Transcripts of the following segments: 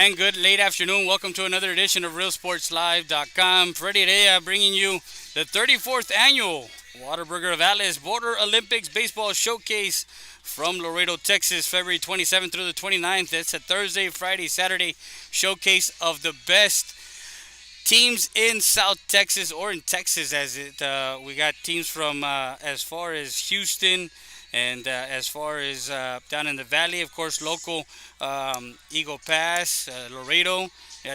And good late afternoon. Welcome to another edition of RealSportsLive.com. Freddie Rea bringing you the 34th annual Whataburger of Atlas Border Olympics Baseball Showcase from Laredo, Texas, February 27th through the 29th. It's a Thursday, Friday, Saturday showcase of the best teams in South Texas, or in Texas, as we got teams from as far as Houston and as far as down in the valley, of course, local Eagle Pass, Laredo.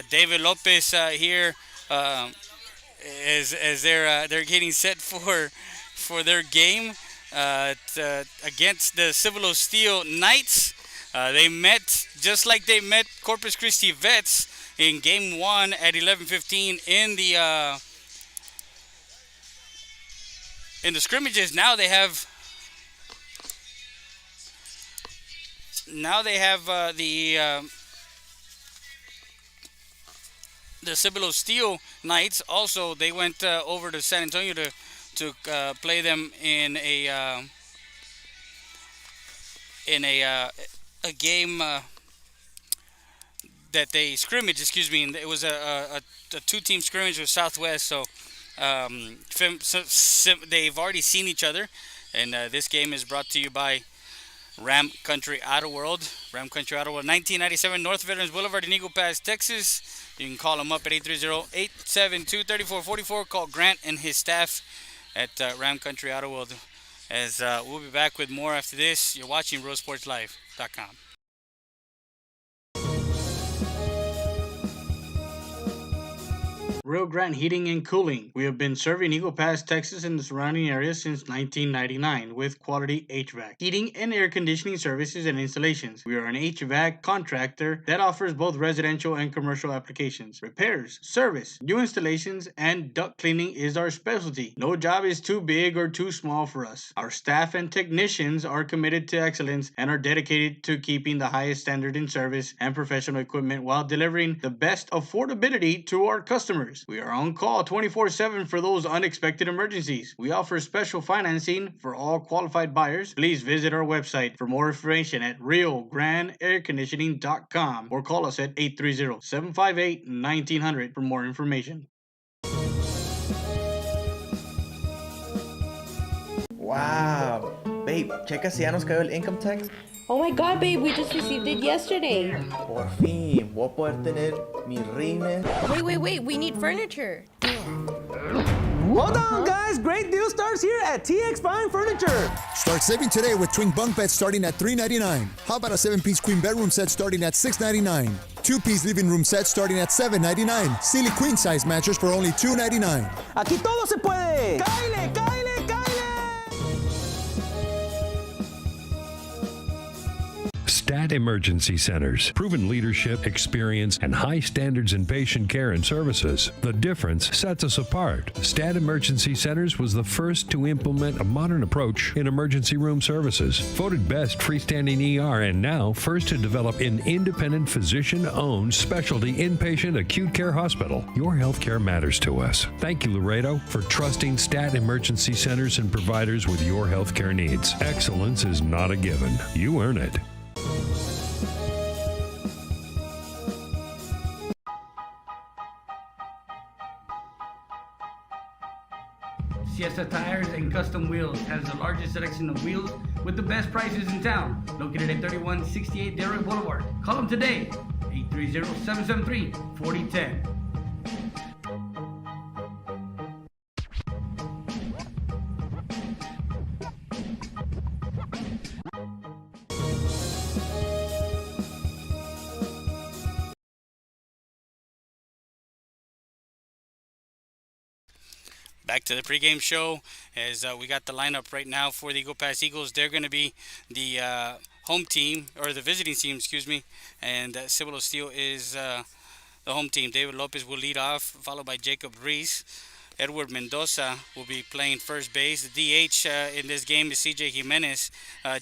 David Lopez here as they're getting set for their game against the Cibolo Steele Knights. They met just like they met Corpus Christi Vets in Game 1 at 11:15 in the scrimmages. Now they have the Cibolo Steele Knights. Also, they went over to San Antonio to play them in a game that they scrimmage. Excuse me. And it was a two-team scrimmage with Southwest. So they've already seen each other, and this game is brought to you by Ram Country Auto World. Ram Country Auto World, 1997 North Veterans Boulevard in Eagle Pass, Texas. You can call them up at 830-872-3444. Call Grant and his staff at Ram Country Auto World. As we'll be back with more after this. You're watching RealSportsLive.com. Real Grant Heating and Cooling. We have been serving Eagle Pass, Texas and the surrounding area since 1999 with quality HVAC, heating and air conditioning services and installations. We are an HVAC contractor that offers both residential and commercial applications. Repairs, service, new installations, and duct cleaning is our specialty. No job is too big or too small for us. Our staff and technicians are committed to excellence and are dedicated to keeping the highest standard in service and professional equipment while delivering the best affordability to our customers. We are on call 24/7 for those unexpected emergencies. We offer special financing for all qualified buyers. Please visit our website for more information at realgrandairconditioning.com or call us at 830-758-1900 for more information. Wow. Babe, checa si ya nos cayó el income tax. Oh my god, babe, we just received it yesterday. Por fin, voy a poder tener mi rines. Wait, we need furniture. Hold on, guys. Great deal starts here at TX Fine Furniture. Start saving today with twin bunk beds starting at $399. How about a 7-piece queen bedroom set starting at $699? 2-piece living room set starting at $799. Sealy queen size mattress for only $299. Aquí todo se puede. ¡Cáile, cáile, cáile! Stat Emergency Centers. Proven leadership, experience, and high standards in patient care and services. The difference sets us apart. Stat Emergency Centers was the first to implement a modern approach in emergency room services. Voted best freestanding ER and now first to develop an independent physician-owned specialty inpatient acute care hospital. Your healthcare matters to us. Thank you, Laredo, for trusting Stat Emergency Centers and providers with your healthcare needs. Excellence is not a given. You earn it. Siesta Tires and Custom Wheels has the largest selection of wheels with the best prices in town. Located at 3168 Delray Boulevard. Call them today, 830-773-4010. Back to the pregame show as we got the lineup right now for the Eagle Pass Eagles. They're going to be the home team, or the visiting team, excuse me, and Cibolo Steele is the home team. David Lopez will lead off, followed by Jacob Reese. Edward Mendoza will be playing first base. The DH in this game is CJ Jimenez.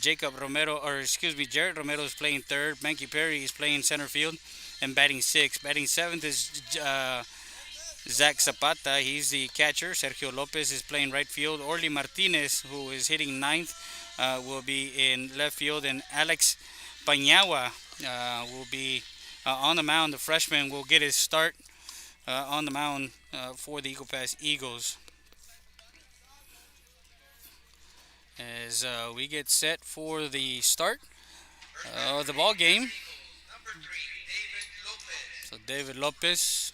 Jared Romero is playing third. Mankey Perry is playing center field and batting sixth. Batting seventh is Zach Zapata, he's the catcher. Sergio Lopez is playing right field. Orly Martinez, who is hitting ninth, will be in left field. And Alex Pañagua will be on the mound. The freshman will get his start on the mound for the Eagle Pass Eagles. As we get set for the start of the ball game. So David Lopez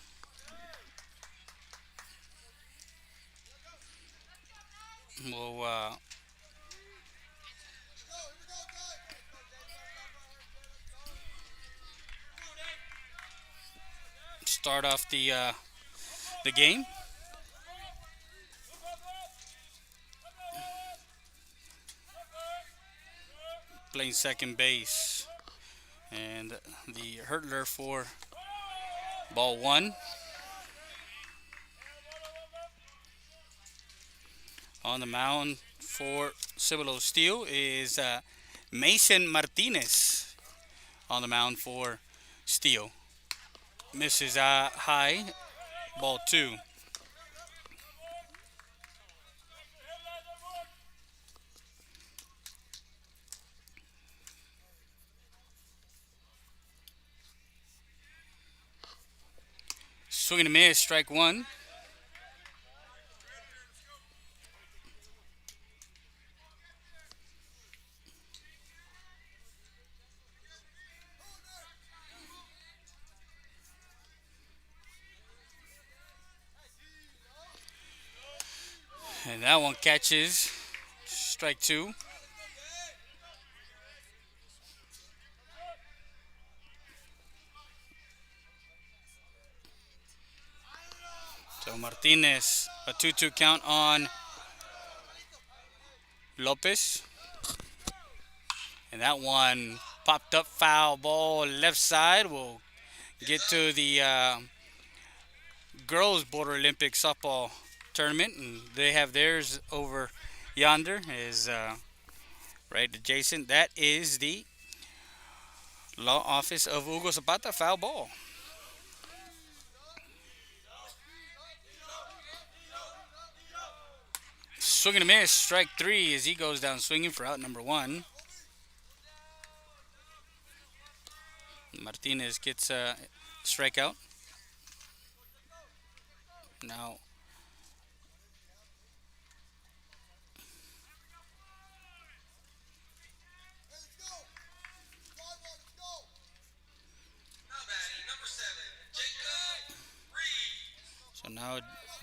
will start off the game. Playing second base. And the hurdler for ball one. On the mound for Cibolo Steele is Mason Martinez. On the mound for Steele. Misses high. Ball two. Swing and a miss, strike one. And that one catches, strike two. So Martinez, a 2-2 count on Lopez. And that one popped up, foul ball left side. Will get to the girls Border Olympic softball tournament, and they have theirs over yonder, is right adjacent. That is the law office of Hugo Zapata. Foul ball. Swing and a miss, strike three, as he goes down swinging for out number one. Martinez gets a strikeout. Now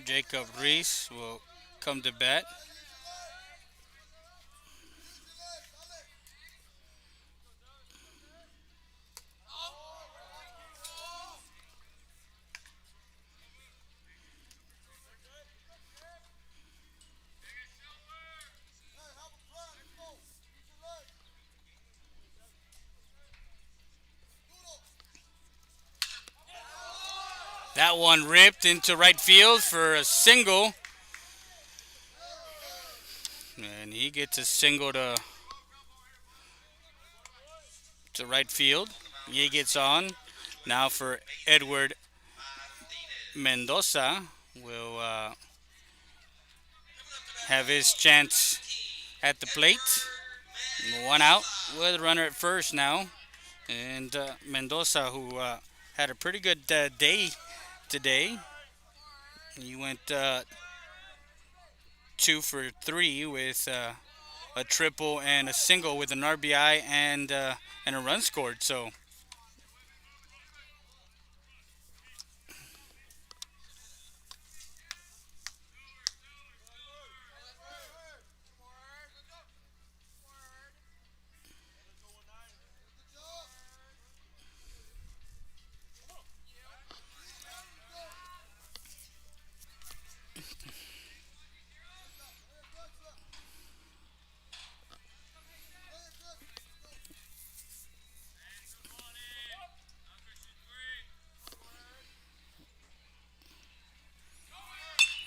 Jacob Reese will come to bat. That one ripped into right field for a single. And he gets a single to right field. He gets on. Now for Edward Mendoza will have his chance at the plate. One out with a runner at first now. And Mendoza, who had a pretty good day today. He went 2 for 3 with a triple and a single with an RBI and a run scored. So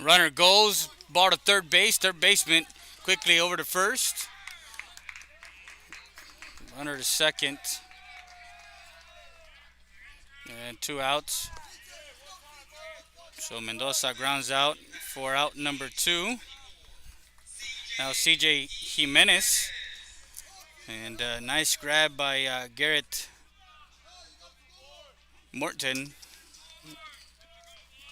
runner goes, ball to third base. Third baseman quickly over to first. Runner to second. And 2 outs. So Mendoza grounds out for out number 2. Now CJ Jimenez. And a nice grab by Garrett Morton.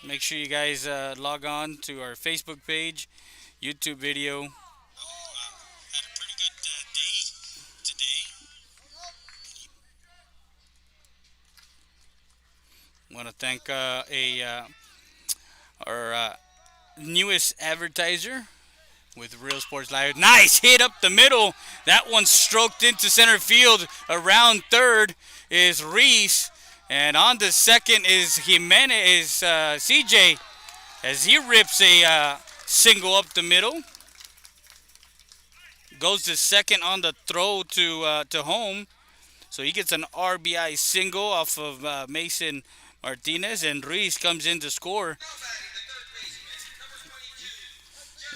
Make sure you guys log on to our Facebook page, YouTube video. Had a pretty good day today. Want to thank our newest advertiser with Real Sports Live. Nice hit up the middle. That one stroked into center field. Around third is Reese. And on the second is Jimenez, CJ, as he rips a single up the middle. Goes to second on the throw to home. So he gets an RBI single off of Mason Martinez, and Reese comes in to score.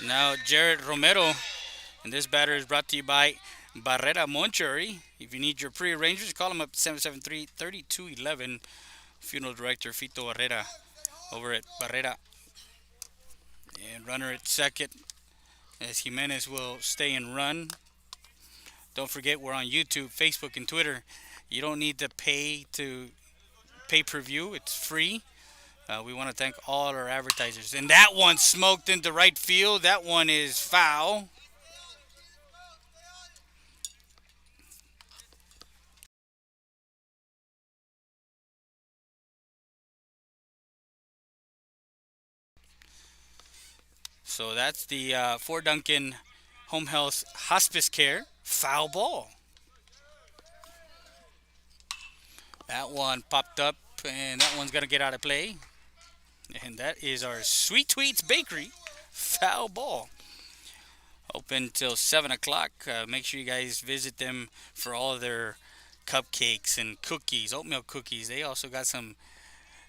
Now Jared Romero, and this batter is brought to you by Barrera Moncheri. If you need your pre-arrangements, call him up at 773-3211. Funeral Director Fito Barrera over at Barrera. And runner at second, as Jimenez will stay and run. Don't forget, we're on YouTube, Facebook, and Twitter. You don't need to pay per-view. It's free. We want to thank all our advertisers. And that one smoked into right field. That one is foul. So that's the Fort Duncan Home Health Hospice Care foul ball. That one popped up, and that one's going to get out of play. And that is our Sweet Tweets Bakery foul ball. Open till 7 o'clock. Make sure you guys visit them for all of their cupcakes and cookies, oatmeal cookies. They also got some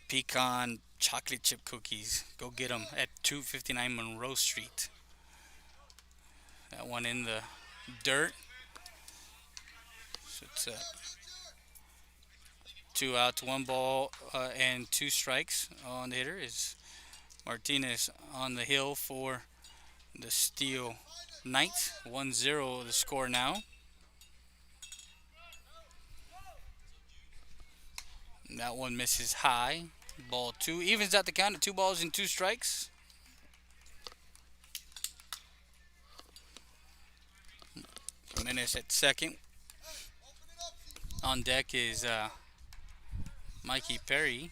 pecan chocolate chip cookies. Go get them at 259 Monroe Street. That one in the dirt. So it's 2 outs, 1 ball, and 2 strikes on the hitter is Martinez on the hill for the Steele Knights. 1-0 the score now. That one misses high. Ball 2. Evens out the count at 2 balls and 2 strikes. Jimenez at second. On deck is Mikey Perry.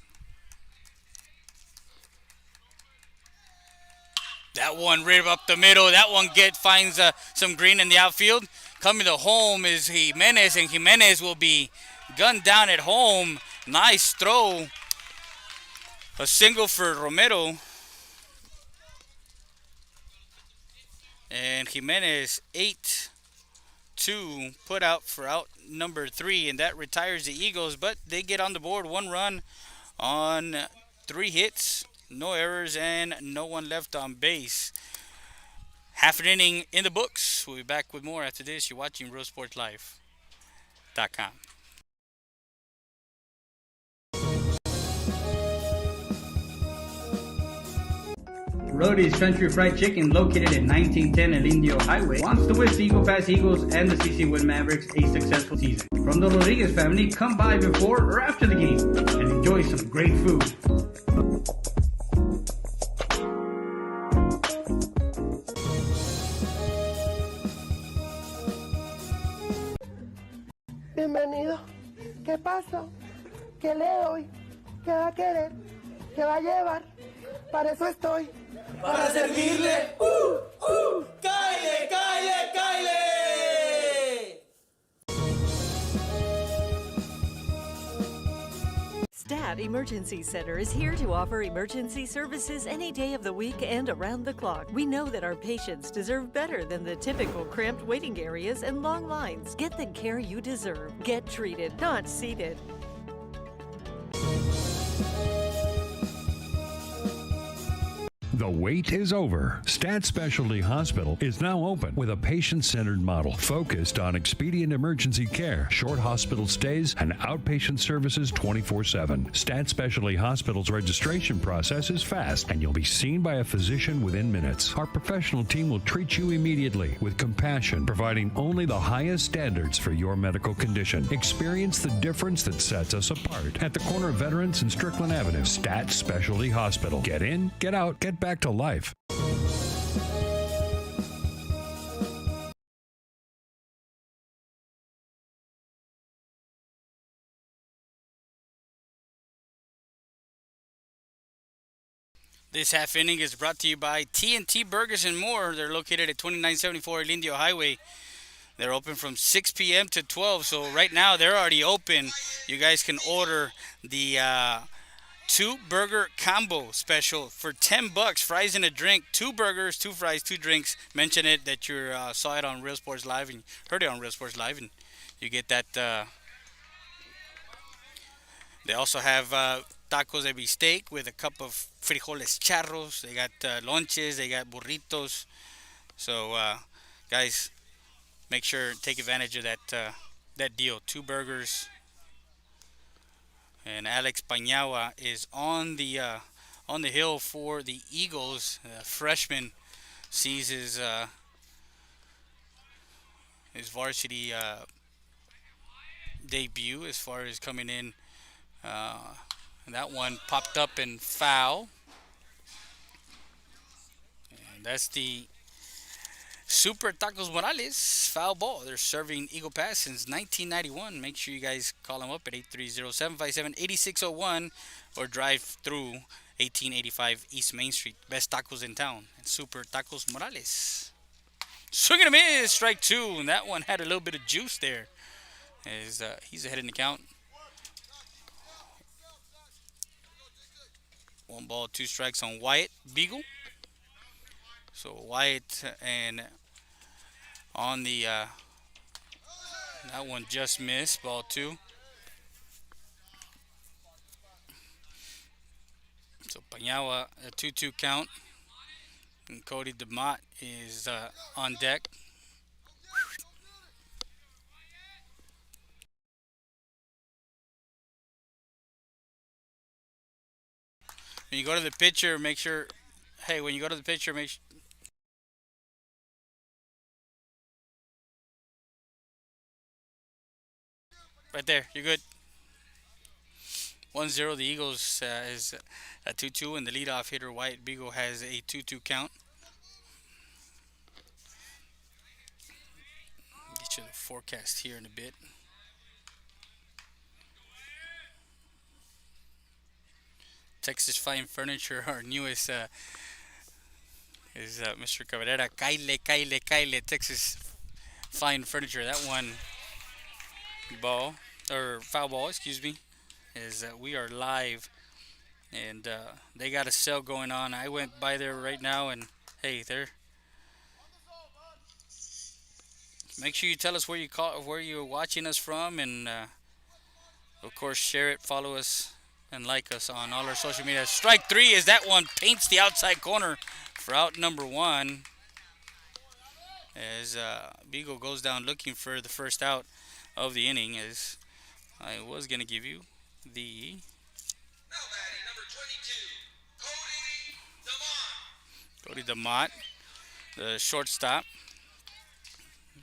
That one right up the middle. That one finds some green in the outfield. Coming to home is Jimenez, and Jimenez will be gunned down at home. Nice throw. A single for Romero. And Jimenez 8-2 put out for out number 3, and that retires the Eagles, but they get on the board. 1 run on 3 hits, no errors, and no one left on base. Half an inning in the books. We'll be back with more after this. You're watching RealSportsLive.com. Rody's Country Fried Chicken, located at 1910 El Indio Highway, wants to wish the Eagle Pass Eagles and the CC Wind Mavericks a successful season. From the Rodriguez family, come by before or after the game and enjoy some great food. Bienvenido. ¿Qué pasa? ¿Qué le doy? ¿Qué va a querer? ¿Qué va a llevar? Para eso estoy. Para servirle. ¡Cáile, cáile, cáile! Stat Emergency Center is here to offer emergency services any day of the week and around the clock. We know that our patients deserve better than the typical cramped waiting areas and long lines. Get the care you deserve. Get treated, not seated. The wait is over. Stat Specialty Hospital is now open with a patient-centered model focused on expedient emergency care, short hospital stays, and outpatient services 24/7. Stat Specialty Hospital's registration process is fast, and you'll be seen by a physician within minutes. Our professional team will treat you immediately with compassion, providing only the highest standards for your medical condition. Experience the difference that sets us apart at the corner of Veterans and Strickland Avenue. Stat Specialty Hospital. Get in, get out, get back to life. This half inning is brought to you by T&T Burgers and More. They're located at 2974 Lindio Highway. They're open from 6 p.m. to 12, so right now they're already open. You guys can order the 2-burger combo special for $10, fries and a drink. 2 burgers, 2 fries, 2 drinks. Mention it that you saw it on Real Sports Live and heard it on Real Sports Live, and you get that. They also have tacos de bistec with a cup of frijoles charros. They got lonches. They got burritos. So, guys, make sure take advantage of that deal. 2 burgers. And Alex Pañawa is on the hill for the Eagles. Freshman sees his varsity debut as far as coming in. And that one popped up and foul. And that's the Super Tacos Morales foul ball. They're serving Eagle Pass since 1991. Make sure you guys call them up at 830-757-8601 or drive through 1885 East Main Street. Best tacos in town. And Super Tacos Morales. Swing and a miss, strike 2. And that one had a little bit of juice there. As he's ahead in the count. 1 ball, 2 strikes on Wyatt Beagle. So Wyatt and on the that one just missed, ball 2. So Pañawa, a 2-2 count. And Cody DeMott is on deck. When you go to the pitcher, make sure, when you go to the pitcher, make sure. Right there, you're good. 1-0, the Eagles is at 2-2, and the leadoff hitter, Wyatt Beagle, has a 2-2 count. Get you the forecast here in a bit. Texas Fine Furniture, our newest is Mr. Cabrera. Kyle, Texas Fine Furniture. That one foul ball, excuse me, is we are live, and they got a sale going on. I went by there right now, and hey, they're. Make sure you tell us where you're watching us from, and of course share it, follow us, and like us on all our social media. Strike 3 is that one paints the outside corner for out number 1. As Beagle goes down looking for the first out of the inning. As I was going to give you the Cody DeMott, the shortstop.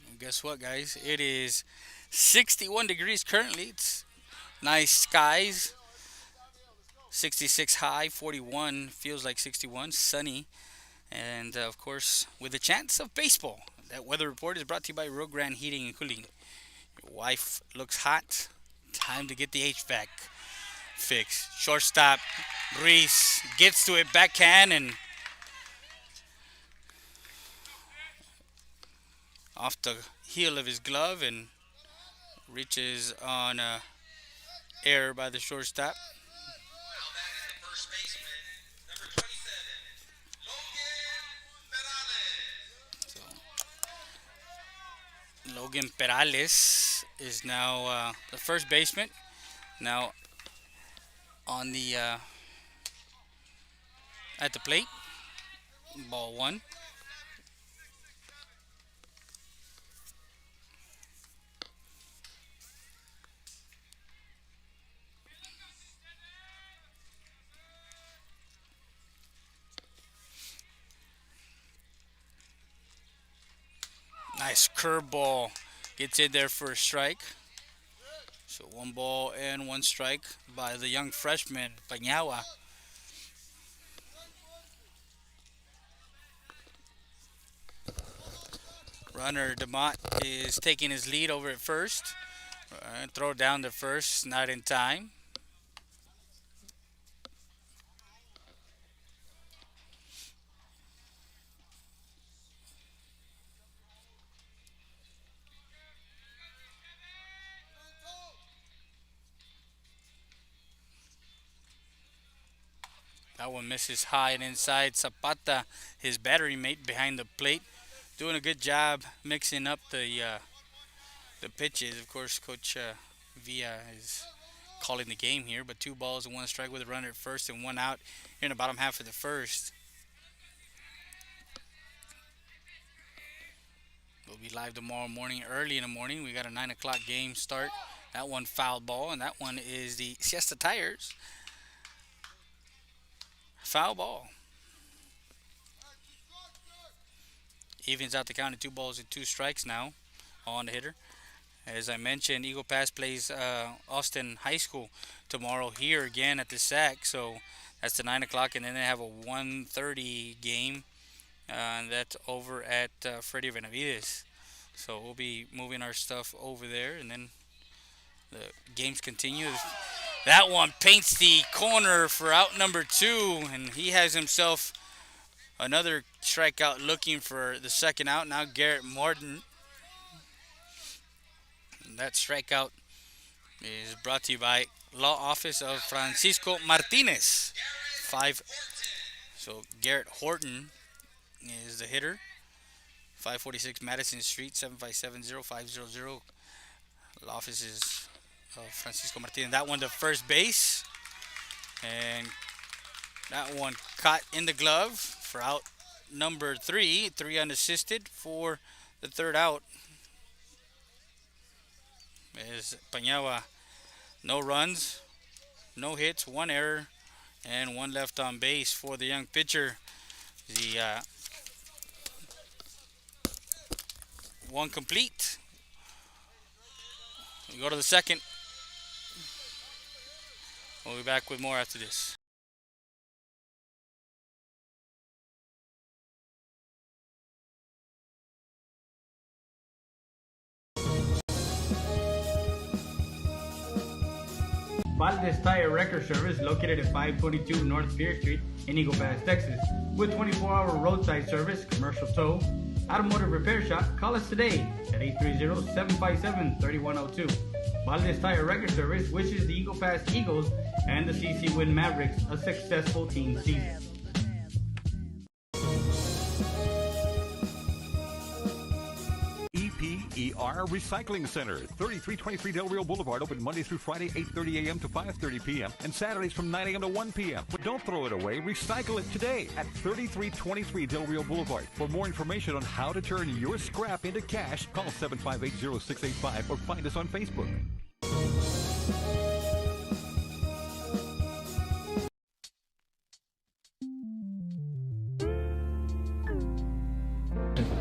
And guess what, guys? It is 61 degrees currently. It's nice skies. 66 high, 41 feels like 61, sunny, and of course with a chance of baseball. That weather report is brought to you by Rio Grande Heating and Cooling. Your wife looks hot. Time to get the HVAC fixed. Shortstop Reese gets to it, backhand, and off the heel of his glove, and reaches on air by the shortstop. Logan Perales is now the first baseman. Now on the at the plate. Ball one. Nice curveball. Gets in there for a strike. So 1 ball and 1 strike by the young freshman, Pañawa. Runner DeMott is taking his lead over at first. Throw down to first, not in time. That one misses high and inside. Zapata, his battery mate behind the plate, doing a good job mixing up the pitches. Of course, Coach Villa is calling the game here, but 2 balls and 1 strike with a runner at first and 1 out here in the bottom half of the first. We'll be live tomorrow morning, early in the morning. We got a 9 o'clock game start. That one foul ball, and that one is the Siesta Tires foul ball. Evens out the count at 2 balls and 2 strikes now on the hitter. As I mentioned, Eagle Pass plays Austin High School tomorrow here again at the SAC. So that's the 9 o'clock, and then they have a 1:30 game. And that's over at Freddie Benavides. So we'll be moving our stuff over there, and then the games continue. That one paints the corner for out number 2, and he has himself another strikeout looking for the second out. Now Garrett Morton. And that strikeout is brought to you by Law Office of Francisco Martinez. 5. So Garrett Horton is the hitter. 546 Madison Street, 757-0500. The office is Francisco Martinez. That one to first base. And that one caught in the glove for out number 3. 3 unassisted for the third out. Is Pañawa. No runs, no hits, 1 error, and 1 left on base for the young pitcher. The 1 complete. We go to the second. We'll be back with more after this. Valdez Tire Record Service, located at 522 North Pierce Street in Eagle Pass, Texas. With 24-hour roadside service, commercial tow, automotive repair shop, call us today at 830-757-3102. Valdez Tire Record Service wishes the Eagle Pass Eagles and the CC Win Mavericks a successful team season. EPER Recycling Center, 3323 Del Rio Boulevard, open Monday through Friday, 8:30 a.m. to 5:30 p.m. and Saturdays from 9 a.m. to 1 p.m. But don't throw it away. Recycle it today at 3323 Del Rio Boulevard. For more information on how to turn your scrap into cash, call 758-0685 or find us on Facebook.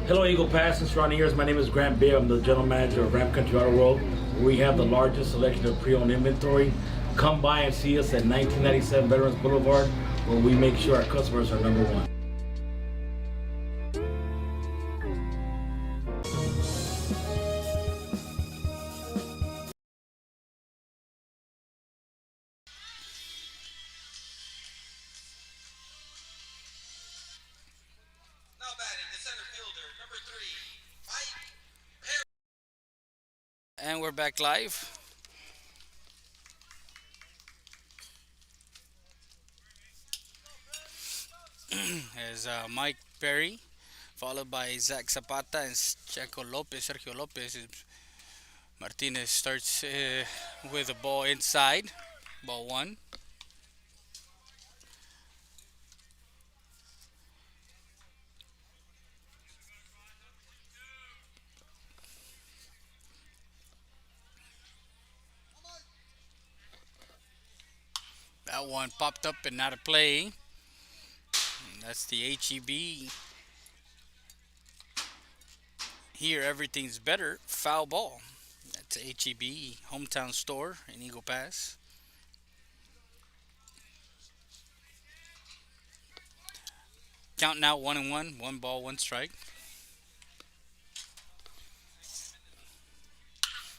Hello, Eagle Pass and surrounding areas. My name is Grant Beer. I'm the general manager of Ram Country Auto World. We have the largest selection of pre-owned inventory. Come by and see us at 1997 Veterans Boulevard, where we make sure our customers are number one. And we're back live. As Mike Perry, followed by Zach Zapata and Sergio Lopez. Martinez starts with a ball inside, ball 1. That one popped up and not a play. And that's the HEB. Here, everything's better. Foul ball. That's HEB, hometown store in Eagle Pass. Count now 1-1. 1 ball, 1 strike.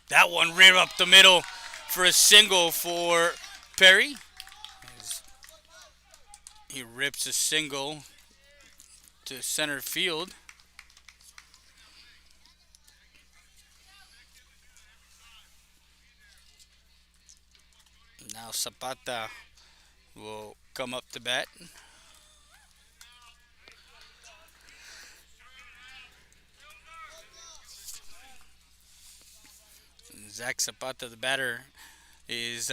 That one ran up the middle for a single for Perry. He rips a single to center field. Now Zapata will come up to bat. Zach Zapata, the batter, is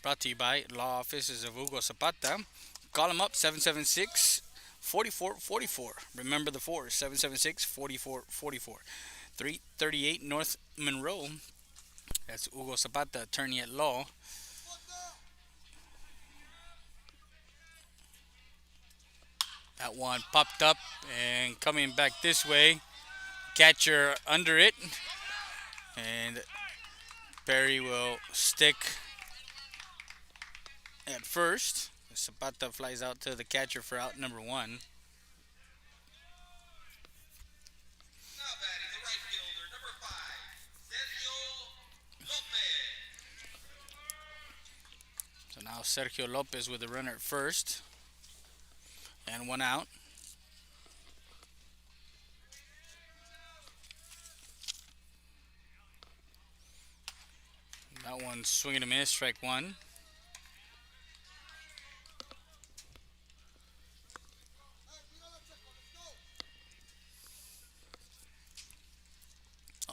brought to you by Law Offices of Hugo Zapata. Call him up, 776-4444. Remember the 4, 776-4444. 338 North Monroe. That's Hugo Zapata, attorney at law. That one popped up and coming back this way. Catcher under it. And Perry will stick at first. Zapata flies out to the catcher for out number 1. So now Sergio Lopez with the runner at first. And 1 out. That one swinging a miss, strike 1.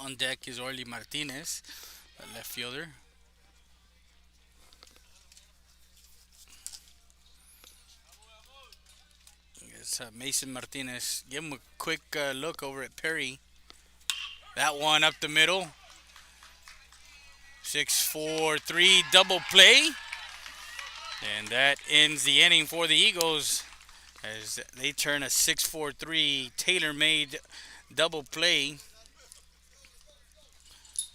On deck is Orly Martinez, the left fielder. It's Mason Martinez. Give him a quick look over at Perry. That one up the middle. 6-4-3 double play. And that ends the inning for the Eagles as they turn a 6-4-3 tailor-made double play.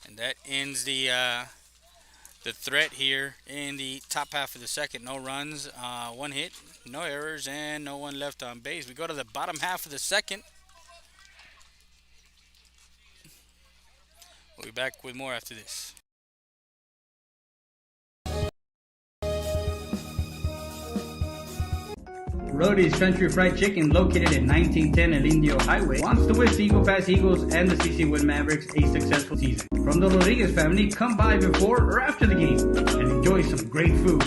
And that ends the threat here in the top half of the second. No runs, 1 hit, no errors, and no one left on base. We go to the bottom half of the second. We'll be back with more after this. Roadie's Country Fried Chicken, located at 1910 El Indio Highway, wants to wish the Eagle Pass Eagles and the CC Wind Mavericks a successful season. From the Rodriguez family, come by before or after the game and enjoy some great food.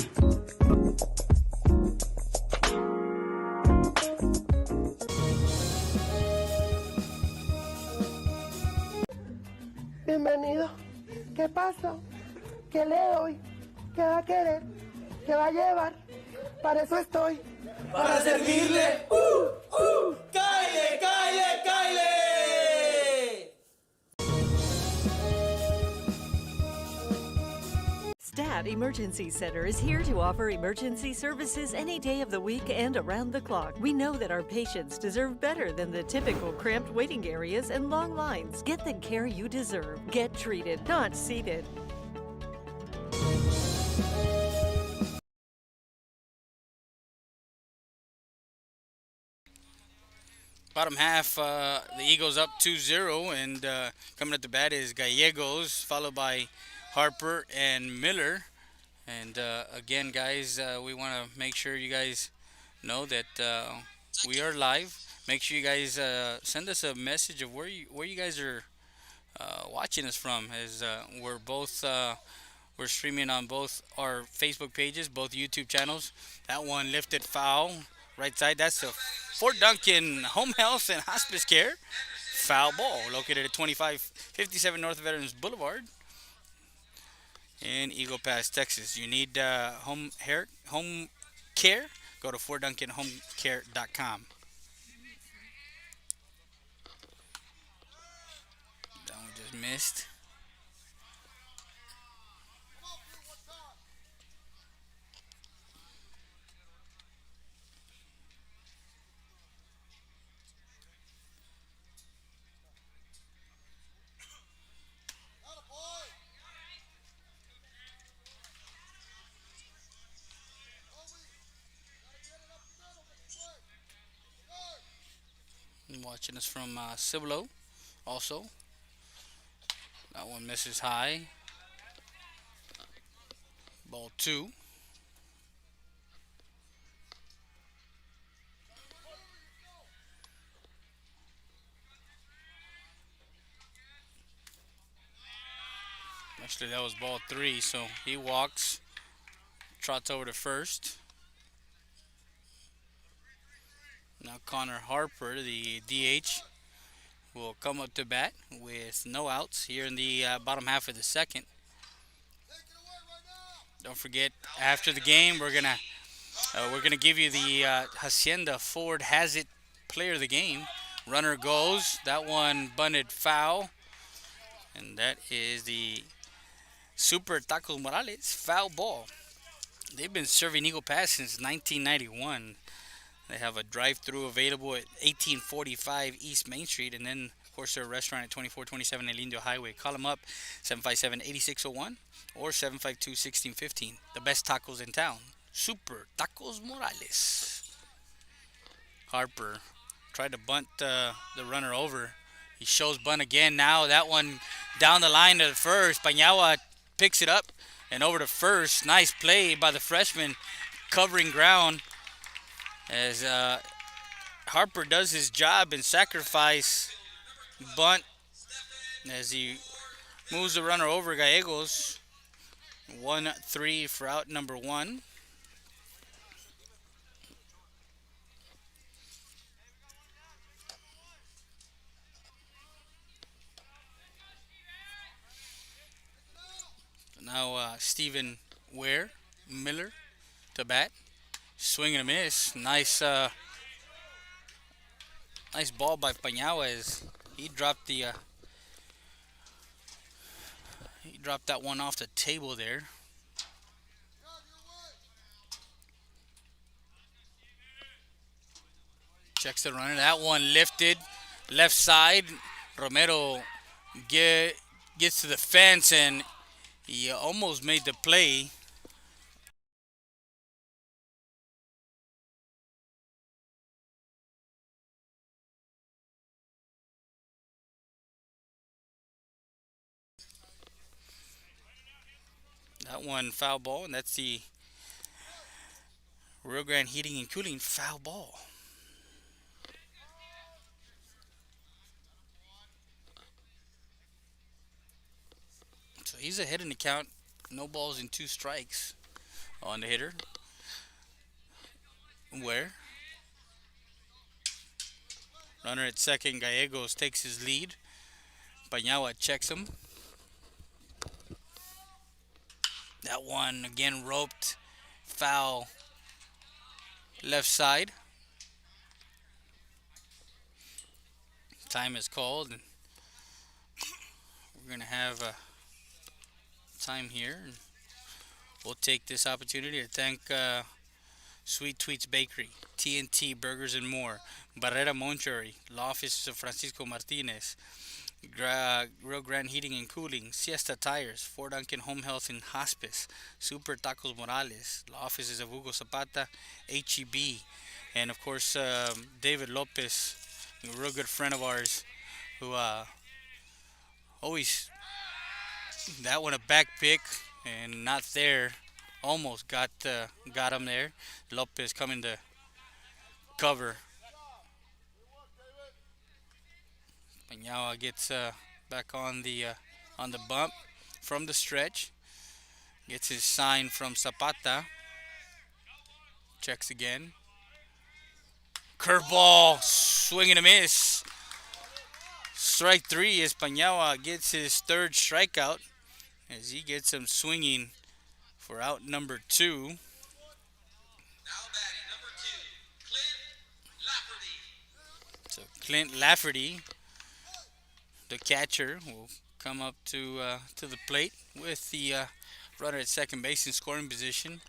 Bienvenido. ¿Qué pasa? ¿Qué le doy? ¿Qué va a querer? ¿Qué va a llevar? Para eso estoy. Para servirle. ¡Cáile, cáile, cáile! Stat Emergency Center is here to offer emergency services any day of the week and around the clock. We know that our patients deserve better than the typical cramped waiting areas and long lines. Get the care you deserve. Get treated, not seated. Bottom half, the Eagles up 2-0, and coming at the bat is Gallegos, followed by Harper and Miller. And again, guys, we want to make sure you guys know that we are live. Make sure you guys send us a message of where you guys are watching us from, as we're streaming on both our Facebook pages, both YouTube channels. That one lifted foul, right side. That's the Fort Duncan Home Health and Hospice Care. Foul ball, located at 2557 North Veterans Boulevard in Eagle Pass, Texas. You need home care? Go to FortDuncanHomeCare.com. That one just missed. watching us from Cibolo also. That one misses high. Ball 2. Actually, that was ball 3, so he walks, trots over to first. Now Connor Harper, the DH, will come up to bat with no outs here in the bottom half of the second. Don't forget, after the game, we're gonna give you the Hacienda Ford Has It Player of the Game. Runner goes. That one bunted foul, and that is the Super Tacos Morales foul ball. They've been serving Eagle Pass since 1991. They have a drive-through available at 1845 East Main Street, and then, of course, their restaurant at 2427 El Indio Highway. Call them up, 757-8601 or 752-1615. The best tacos in town. Super Tacos Morales. Harper tried to bunt the runner over. He shows bunt again now. That one down the line to the first. Paniagua picks it up and over to first. Nice play by the freshman, covering ground as Harper does his job and sacrifice bunt as he moves the runner over Gallegos. 1-3 for out number 1. Now Stephen Miller to bat. Swing and a miss. Nice ball by Paniagua as he dropped that one off the table there. Checks the runner. That one lifted left side. Romero gets to the fence and he almost made the play. That one foul ball, and that's the Rio Grande Heating and Cooling foul ball. So he's ahead in the count. No balls and 2 strikes on the hitter. Runner at second, Gallegos takes his lead. Paniagua checks him. That one again roped, foul left side. Time is called, and we're gonna have a time here. And we'll take this opportunity to thank Sweet Tweets Bakery, TNT Burgers and More, Barrera Monchery, Law Offices of Francisco Martinez, Rio Grande Heating and Cooling, Siesta Tires, Fort Duncan Home Health and Hospice, Super Tacos Morales, Law Offices of Hugo Zapata, HEB, and of course David Lopez, a real good friend of ours, who always, that one a back pick and not there, almost got him there. Lopez coming to cover. Paniagua gets back on the bump from the stretch. Gets his sign from Zapata. Checks again. Curveball, swing and a miss. Strike 3 as Paniagua gets his 3rd strikeout as he gets him swinging for out number 2. So Clint Lafferty, the catcher, will come up to the plate with the runner at second base in scoring position.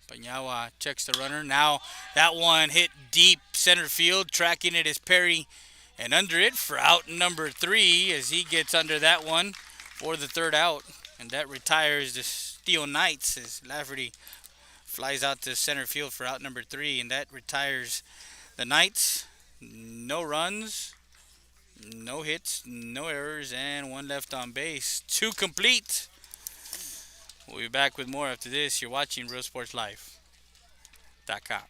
Paniagua checks the runner. Now that one hit deep center field. Tracking it is Perry, and under it for out number 3 as he gets under that one for the 3rd out. And that retires the Steele Knights as Lafferty flies out to center field for out number 3, and that retires the Knights. No runs, no hits, no errors, and 1 left on base. 2 complete. We'll be back with more after this. You're watching RealSportsLive.com.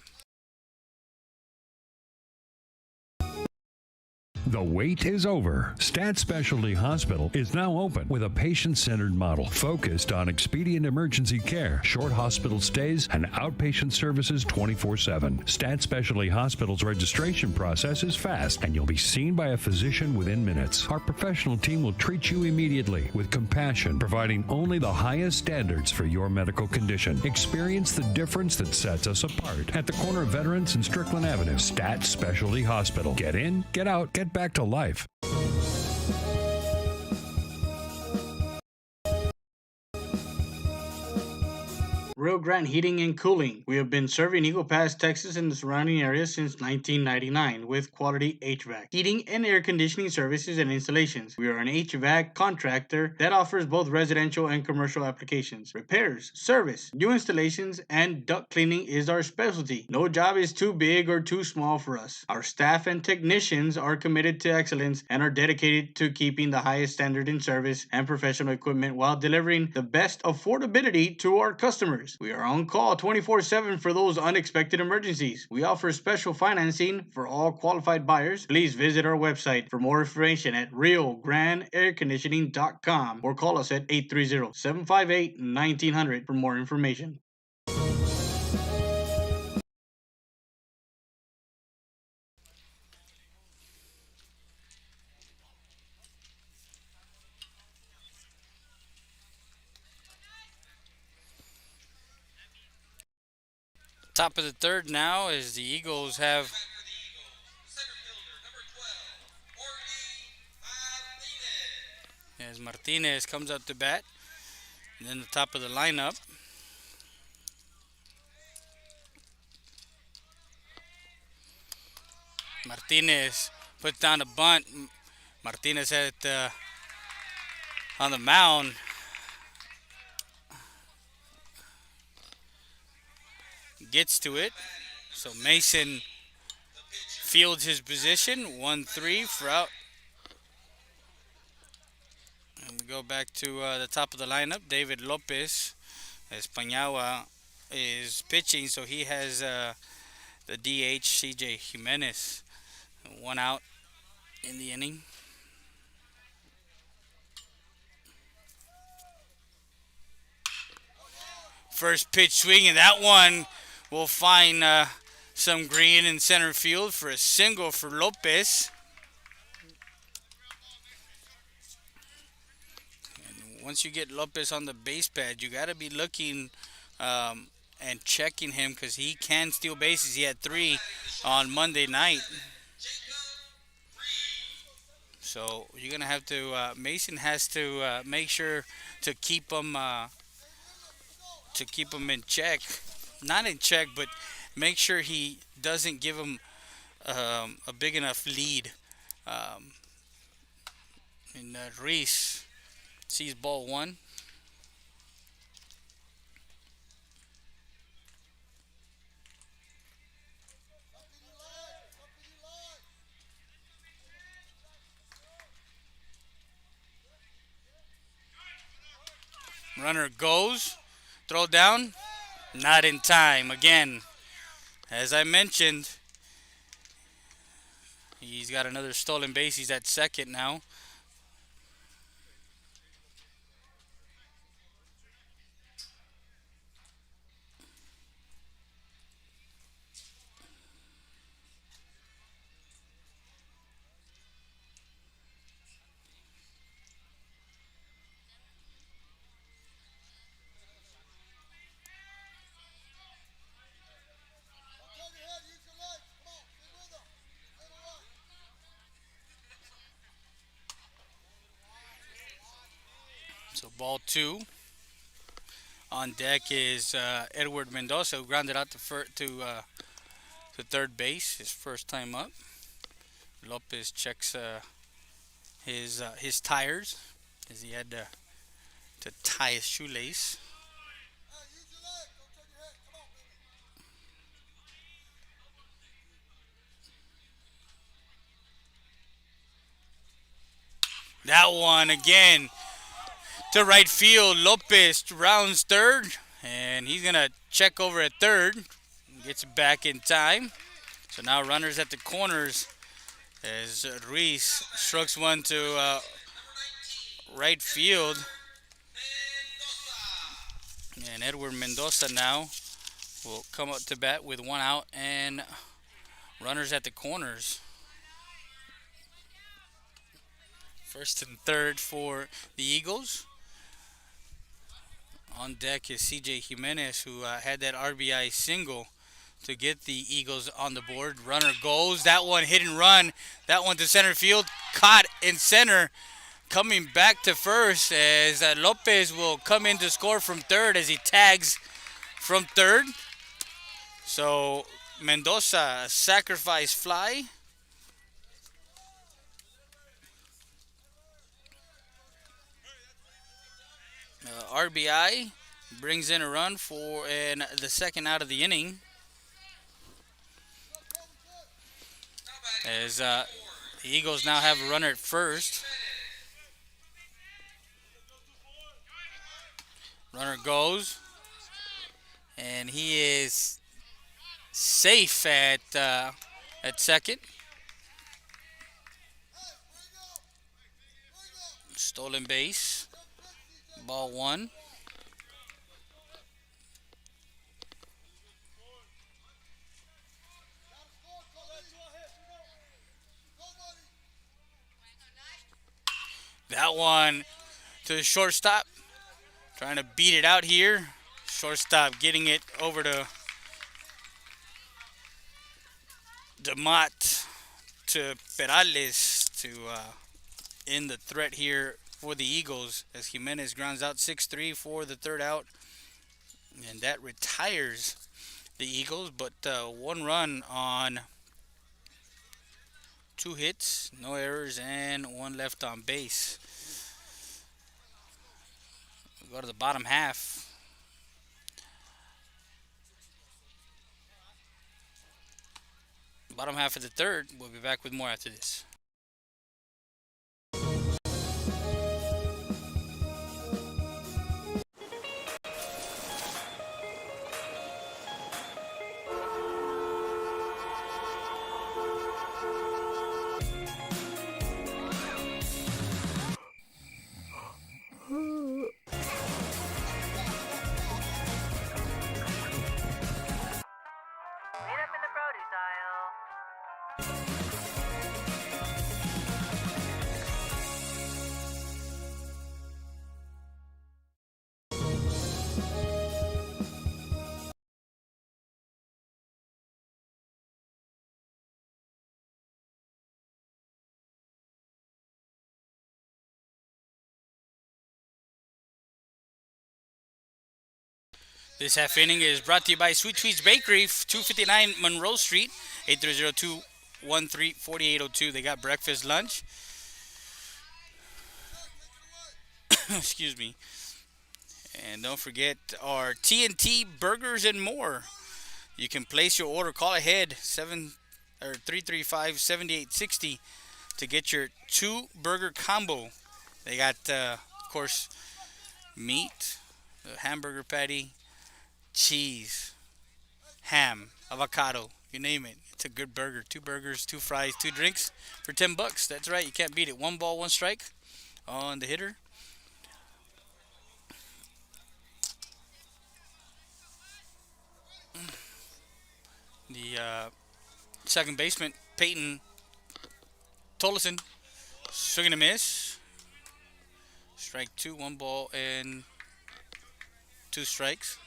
The wait is over. Stat Specialty Hospital is now open with a patient-centered model focused on expedient emergency care, short hospital stays, and outpatient services 24/7. Stat Specialty Hospital's registration process is fast, and you'll be seen by a physician within minutes. Our professional team will treat you immediately with compassion, providing only the highest standards for your medical condition. Experience the difference that sets us apart at the corner of Veterans and Strickland Avenue. Stat Specialty Hospital. Get in, get out, get back to life. Rio Grande Heating and Cooling. We have been serving Eagle Pass, Texas and the surrounding areas since 1999 with quality HVAC, heating and air conditioning services and installations. We are an HVAC contractor that offers both residential and commercial applications. Repairs, service, new installations, and duct cleaning is our specialty. No job is too big or too small for us. Our staff and technicians are committed to excellence and are dedicated to keeping the highest standard in service and professional equipment while delivering the best affordability to our customers. We are on call 24/7 for those unexpected emergencies. We offer special financing for all qualified buyers. Please visit our website for more information at RioGrandeAirConditioning.com or call us at 830-758-1900 for more information. Top of the third now as the Eagles have as Martinez comes up to bat. And then the top of the lineup. Martinez puts down a bunt. Martinez had it on the mound. Gets to it. So Mason fields his position. 1-3 for out. And we go back to the top of the lineup. David Lopez, as Paniagua is pitching, so he has the DH, CJ Jimenez. 1 out in the inning. First pitch swing, and that one will find some green in center field for a single for Lopez. And once you get Lopez on the base pad, you got to be looking and checking him because he can steal bases. He had 3 on Monday night. So you're going to have to, Mason has to make sure to keep him in check. Not in check, but make sure he doesn't give him a big enough lead. And Reese sees ball 1. Runner goes, throw down, not in time. Again, as I mentioned, he's got another stolen base. He's at second now. So ball 2. On deck is Edward Mendoza, who grounded out to third base, his first time up. Lopez checks his tires as he had to tie his shoelace. That one again to right field. Lopez rounds third, and he's gonna check over at third. Gets back in time. So now runners at the corners as Ruiz strokes one to right field. And Edward Mendoza now will come up to bat with one out and runners at the corners. First and third for the Eagles. On deck is CJ Jimenez, who had that RBI single to get the Eagles on the board. Runner goes. That one hit and run. That one to center field. Caught in center. Coming back to first as Lopez will come in to score from third as he tags from third. So Mendoza, a sacrifice fly. RBI brings in a run for the second out of the inning. As the Eagles now have a runner at first. Runner goes, and he is safe at second. Stolen base. Ball one. That one to the shortstop. Trying to beat it out here. Shortstop getting it over to DeMott to Perales to end the threat here for the Eagles as Jimenez grounds out 6-3 for the third out. And that retires the Eagles, but one run on 2 hits, no errors, and 1 left on base. We go to the bottom half. Bottom half of the third. We'll be back with more after this. This half inning is brought to you by Sweet Tweets Bakery, 259 Monroe Street, 830-213-4802. They got breakfast, lunch. Excuse me. And don't forget our TNT burgers and more. You can place your order. Call ahead 335-7860 to get your 2-burger combo. They got, of course, meat, a hamburger patty, cheese, ham, avocado, you name it. It's a good burger. 2 burgers, 2 fries, 2 drinks for $10. That's right. You can't beat it. 1 ball, 1 strike on the hitter. The second baseman, Peyton Tolleson, swing and a miss. Strike 2, 1 ball, and 2 strikes.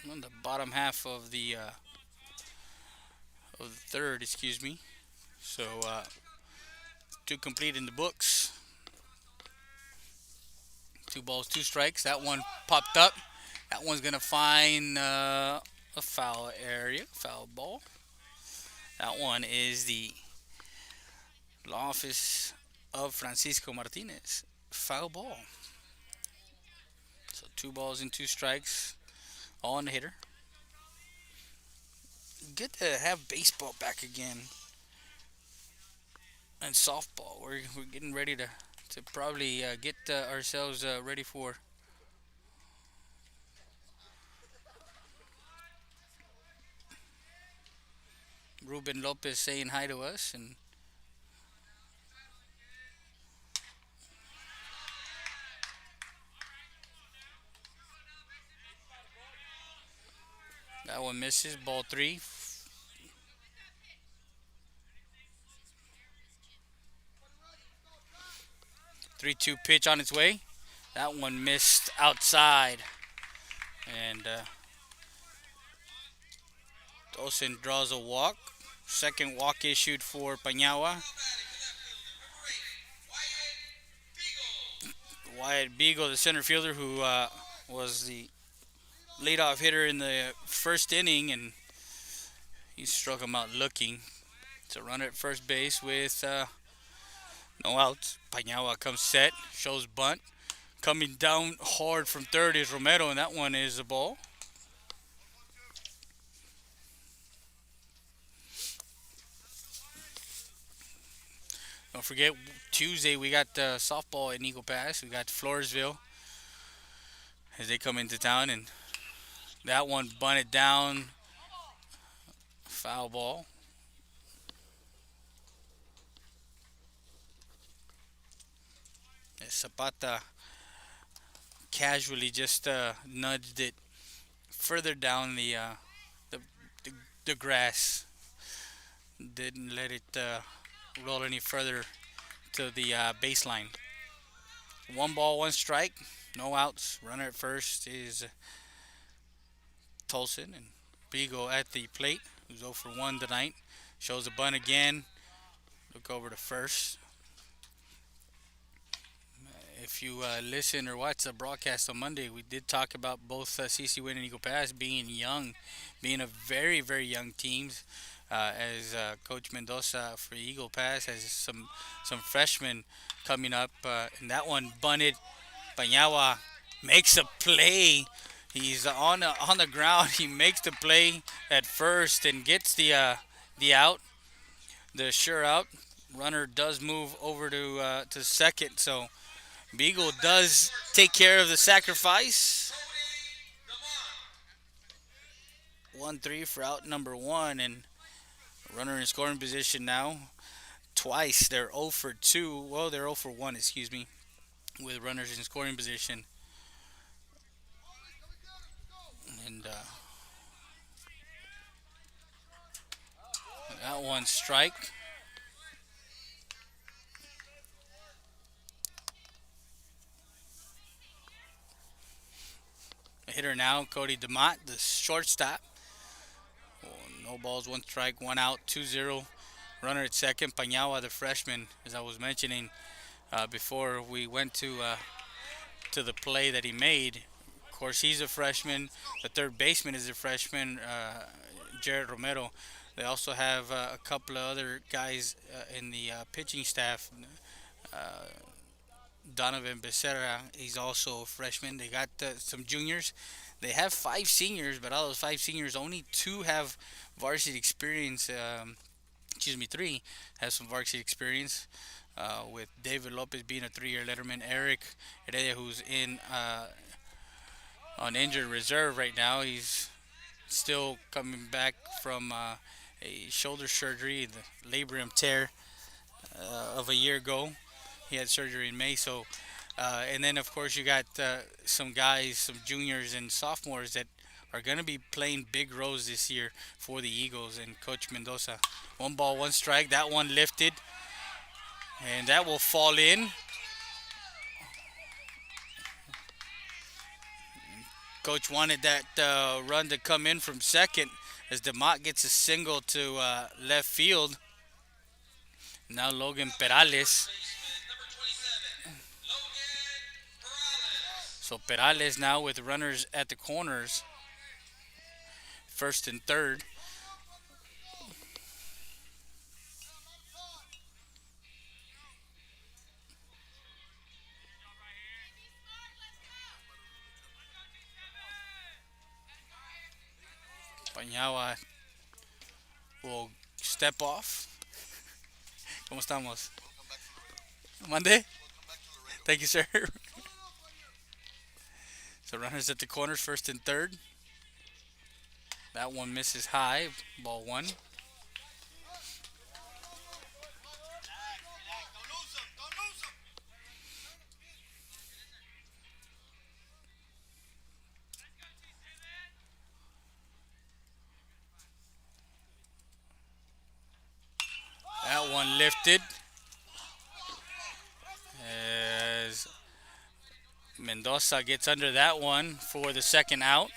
On the bottom half of the third, excuse me. So 2 complete in the books. 2 balls, 2 strikes. That one popped up. That one's gonna find a foul area, foul ball. That one is the law office of Francisco Martinez. Foul ball. So 2 balls and 2 strikes, all on the hitter. Good to have baseball back again and softball. We're getting ready to probably get ourselves ready for Ruben Lopez saying hi to us, and that one misses. Ball 3. 3-2 pitch on its way. That one missed outside. And Olsen draws a walk. Second walk issued for Paniagua. Wyatt Beagle, the center fielder, who was the leadoff hitter in the first inning, and he struck him out looking. It's a runner at first base with no outs. Paniagua comes set, shows bunt. Coming down hard from third is Romero, and that one is a ball. Don't forget, Tuesday we got softball in Eagle Pass. We got Floresville as they come into town, and that one bunted down. Foul ball. Zapata casually just nudged it further down the grass. Didn't let it roll any further to the baseline. 1 ball, 1 strike, no outs. Runner at first is Tolson, and Beagle at the plate, who's 0 for 1 tonight. Shows a bunt again. Look over to first. If you listen or watch the broadcast on Monday, we did talk about both CC Win and Eagle Pass being young, being a very, very young teams. As Coach Mendoza for Eagle Pass has some freshmen coming up, and that one bunted. Paniagua makes a play. He's on the ground. He makes the play at first and gets the out, the sure out. Runner does move over to second, so Beagle does take care of the sacrifice. 1-3 for out number 1, and runner in scoring position now. Twice they're 0 for 2. Well, they're 0 for 1, excuse me, with runners in scoring position. And that one strike. A hitter now, Cody DeMott, the shortstop. No balls, 1 strike, 1 out, 2-0. Runner at second. Paniagua, the freshman, as I was mentioning before we went to the play that he made. Of course, he's a freshman. The third baseman is a freshman, Jared Romero. They also have a couple of other guys in the pitching staff. Donovan Becerra, he's also a freshman. They got some juniors. They have 5 seniors, but out of those 5 seniors, only 2 have varsity experience. 3 have some varsity experience, with David Lopez being a 3-year letterman. Eric Heredia, who's on injured reserve right now. He's still coming back from a shoulder surgery, the labrum tear of a year ago. He had surgery in May, so and then of course you got some guys, some juniors and sophomores that are going to be playing big roles this year for the Eagles and Coach Mendoza. 1 ball, 1 strike. That one lifted, and that will fall in. Coach wanted that run to come in from second as DeMott gets a single to left field. Now Logan Perales. So Perales now with runners at the corners, first and third. Pañagua will step off. ¿Cómo estamos? Mande? Thank you, sir. So runners at the corners, first and third. That one misses high, ball one. That one lifted as Mendoza gets under that one for the second out.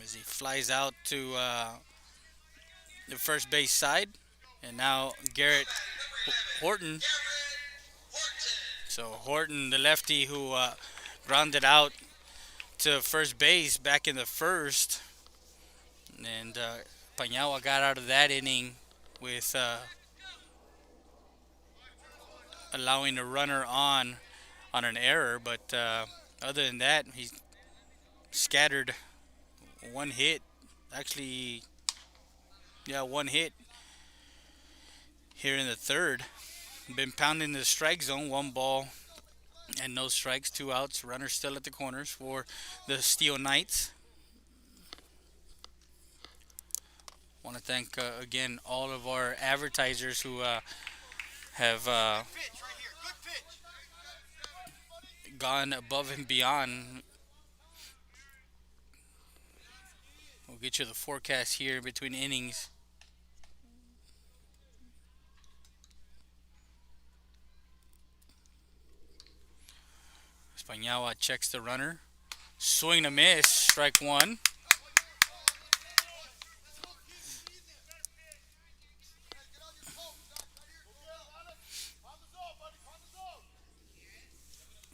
As he flies out to the first base side. And now Garrett Horton. So Horton, the lefty who grounded out to first base back in the first. And Pañagua got out of that inning with allowing a runner on an error. But other than that, he scattered one hit. Actually, yeah, one hit here in the third. Been pounding the strike zone. 1 ball and no strikes, 2 outs. Runners still at the corners for the Steele Knights. Want to thank again all of our advertisers who have gone above and beyond. We'll get you the forecast here between innings. Pañagua checks the runner. Swing and a miss, strike one.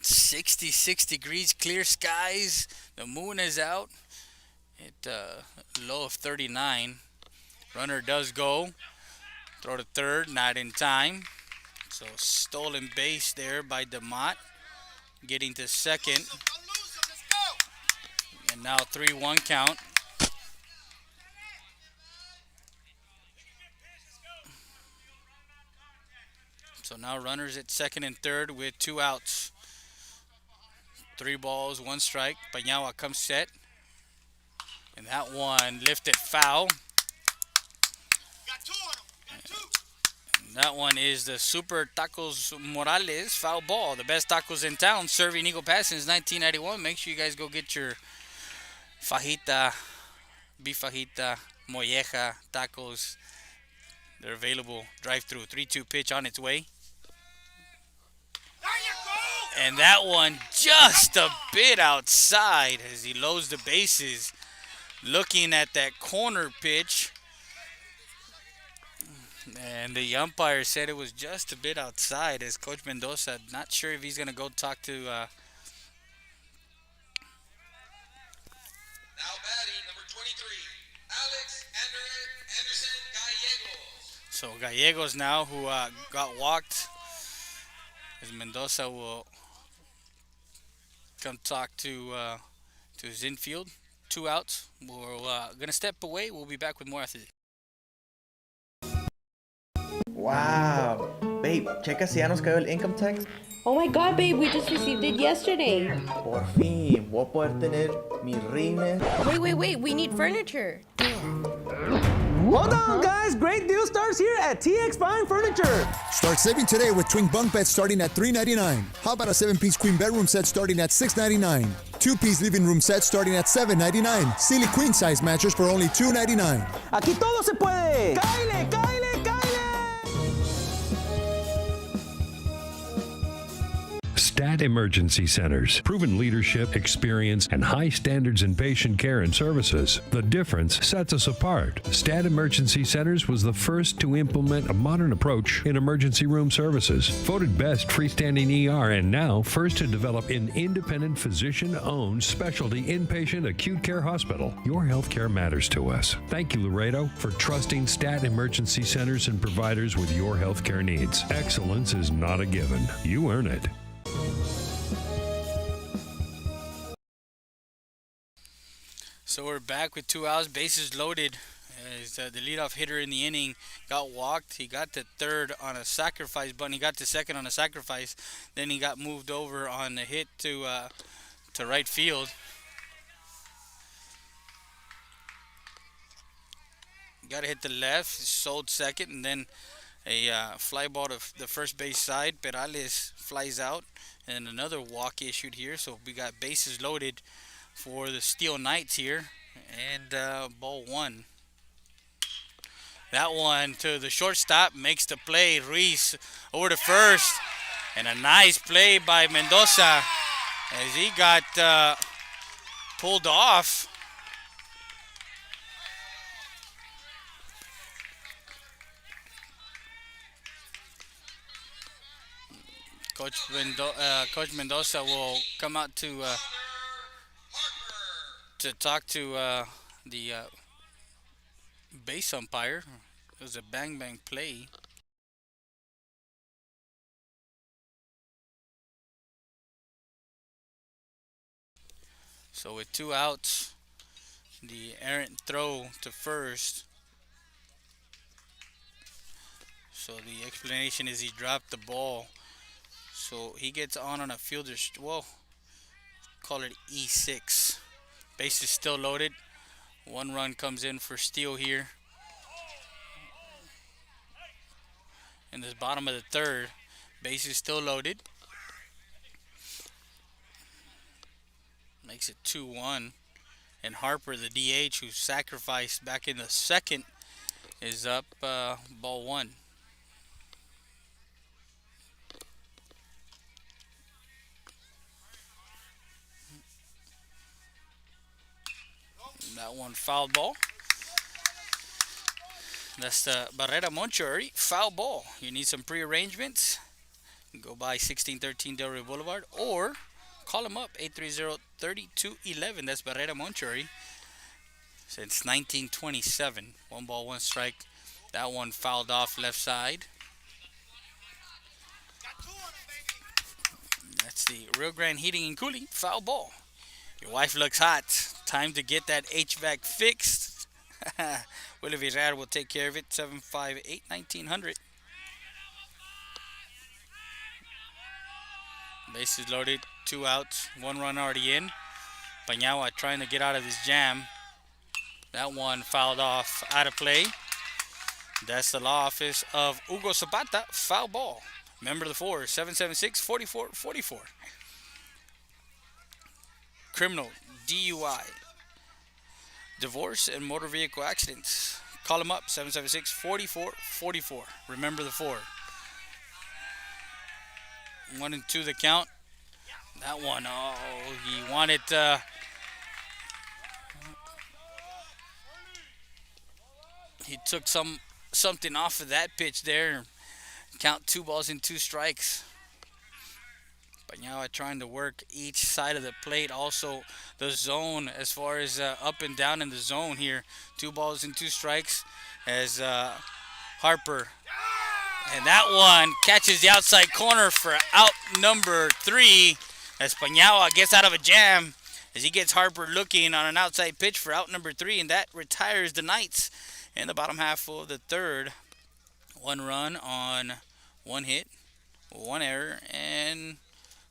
"66 degrees, clear skies. The moon is out at low of 39. Runner does go. Throw to third, not in time. So stolen base there by DeMott. Getting to second. And now 3-1 count. So now runners at second and third with 2 outs. 3 balls, 1 strike. Pañagua comes set. And that one lifted foul. That one is the Super Tacos Morales foul ball. The best tacos in town, serving Eagle Pass since 1991. Make sure you guys go get your fajita, beef fajita, molleja, tacos. They're available drive-through. 3-2 pitch on its way. And that one just a bit outside as he loads the bases. Looking at that corner pitch. And the umpire said it was just a bit outside as Coach Mendoza, not sure if he's going to go talk to... Now batting, number 23, Alex Anderson Gallegos. So Gallegos now, who got walked, as Mendoza will come talk to his infield. 2 outs. We're going to step away. We'll be back with more after this. Wow. Babe, checa si ya nos cayó el income tax. Oh my god, babe, we just received it yesterday. Por fin, voy a poder tener mi rines. Wait, we need furniture. Hold on, guys. Great deal starts here at TX Fine Furniture. Start saving today with twin bunk beds starting at $399. How about a 7-piece queen bedroom set starting at $699? 2-piece living room set starting at $799. Sealy queen size mattress for only $299. Aquí todo se puede. ¡Cáile, cáile, cáile! Stat Emergency Centers. Proven leadership, experience, and high standards in patient care and services. The difference sets us apart. Stat Emergency Centers was the first to implement a modern approach in emergency room services. Voted best freestanding ER and now first to develop an independent physician-owned specialty inpatient acute care hospital. Your healthcare matters to us. Thank you, Laredo, for trusting Stat Emergency Centers and providers with your healthcare needs. Excellence is not a given. You earn it. So we're back with 2 outs, bases loaded. As the leadoff hitter in the inning got walked. He got to third on a sacrifice bunt. He got to second on a sacrifice. Then he got moved over on the hit to right field. Got to hit the left. Sold second, and then a fly ball to the first base side. Perales flies out, and another walk issued here. So we got bases loaded for the Steele Knights here, and ball one. That one to the shortstop makes the play. Ruiz over to first, and a nice play by Mendoza as he got pulled off. Coach Mendoza will come out to talk to the base umpire. It was a bang play. So with 2 outs, the errant throw to first. So the explanation is he dropped the ball. So he gets on a fielder's, well, call it E6. Base is still loaded. 1 run comes in for Steele here. In the bottom of the third, base is still loaded. Makes it 2-1. And Harper, the DH, who sacrificed back in the second, is up ball one. That one foul ball. That's the Barrera Monchori foul ball. You need some pre-arrangements, go by 1613 Del Rio Boulevard or call them up 830-3211. That's Barrera Monchori since 1927. 1 ball, 1 strike. That one fouled off left side. That's the Rio Grande Heating and Cooling foul ball. Your wife looks hot. Time to get that HVAC fixed. Willie Villar will take care of it. 758-1900. Bases loaded, 2 outs, 1 run already in. Paniagua trying to get out of his jam. That one fouled off, out of play. That's the law office of Hugo Zapata, foul ball. Member of the force, 776-4444. Criminal, DUI, divorce, and motor vehicle accidents. Call them up, 776-4444. Remember the 4. 1 and 2 the count. That one, oh, he wanted he took something off of that pitch there. Count 2 balls and 2 strikes. Paniagua trying to work each side of the plate. Also the zone as far as up and down in the zone here. 2 balls and 2 strikes as Harper. And that one catches the outside corner for out number 3 as Paniagua gets out of a jam as he gets Harper looking on an outside pitch for out number 3, and that retires the Knights in the bottom half of the third. 1 run on 1 hit, 1 error, and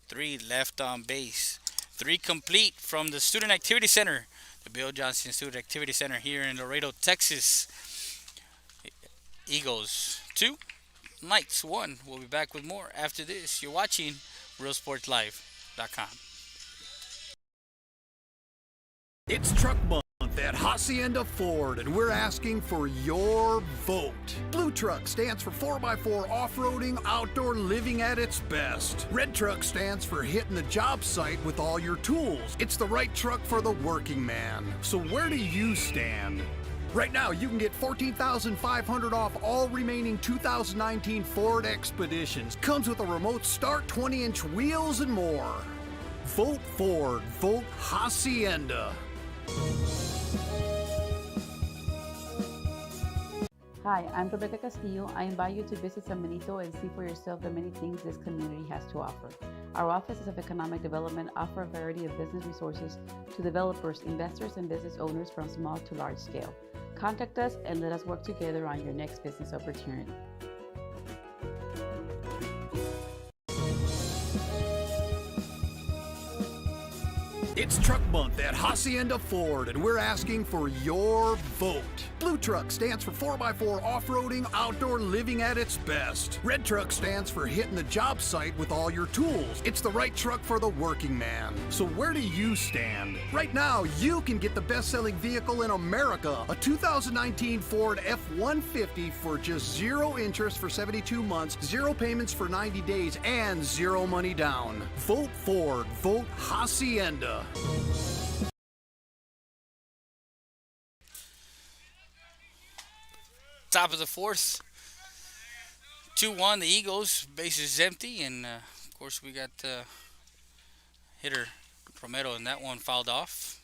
3 left on base. 3 complete from the Student Activity Center, the Bill Johnson Student Activity Center here in Laredo, Texas. Eagles 2, Knights 1. We'll be back with more after this. You're watching RealSportsLive.com. It's Truck Month at Hacienda Ford, and we're asking for your vote. Blue Truck stands for 4x4 off-roading, outdoor living at its best. Red Truck stands for hitting the job site with all your tools. It's the right truck for the working man. So where do you stand? Right now, you can get $14,500 off all remaining 2019 Ford Expeditions. Comes with a remote start, 20-inch wheels, and more. Vote Ford. Vote Hacienda. Hi, I'm Rebecca Castillo. I invite you to visit San Benito and see for yourself the many things this community has to offer. Our offices of economic development offer a variety of business resources to developers, investors, and business owners from small to large scale. Contact us and let us work together on your next business opportunity. It's Truck Month at Hacienda Ford, and we're asking for your vote. Blue Truck stands for 4x4 off-roading, outdoor living at its best. Red Truck stands for hitting the job site with all your tools. It's the right truck for the working man. So where do you stand? Right now, you can get the best-selling vehicle in America, a 2019 Ford F-150 for just 0 interest for 72 months, 0 payments for 90 days, and 0 money down. Vote Ford. Vote Hacienda. Top of the fourth, 2-1 the Eagles. Base is empty, and of course we got hitter Romero, and that one fouled off.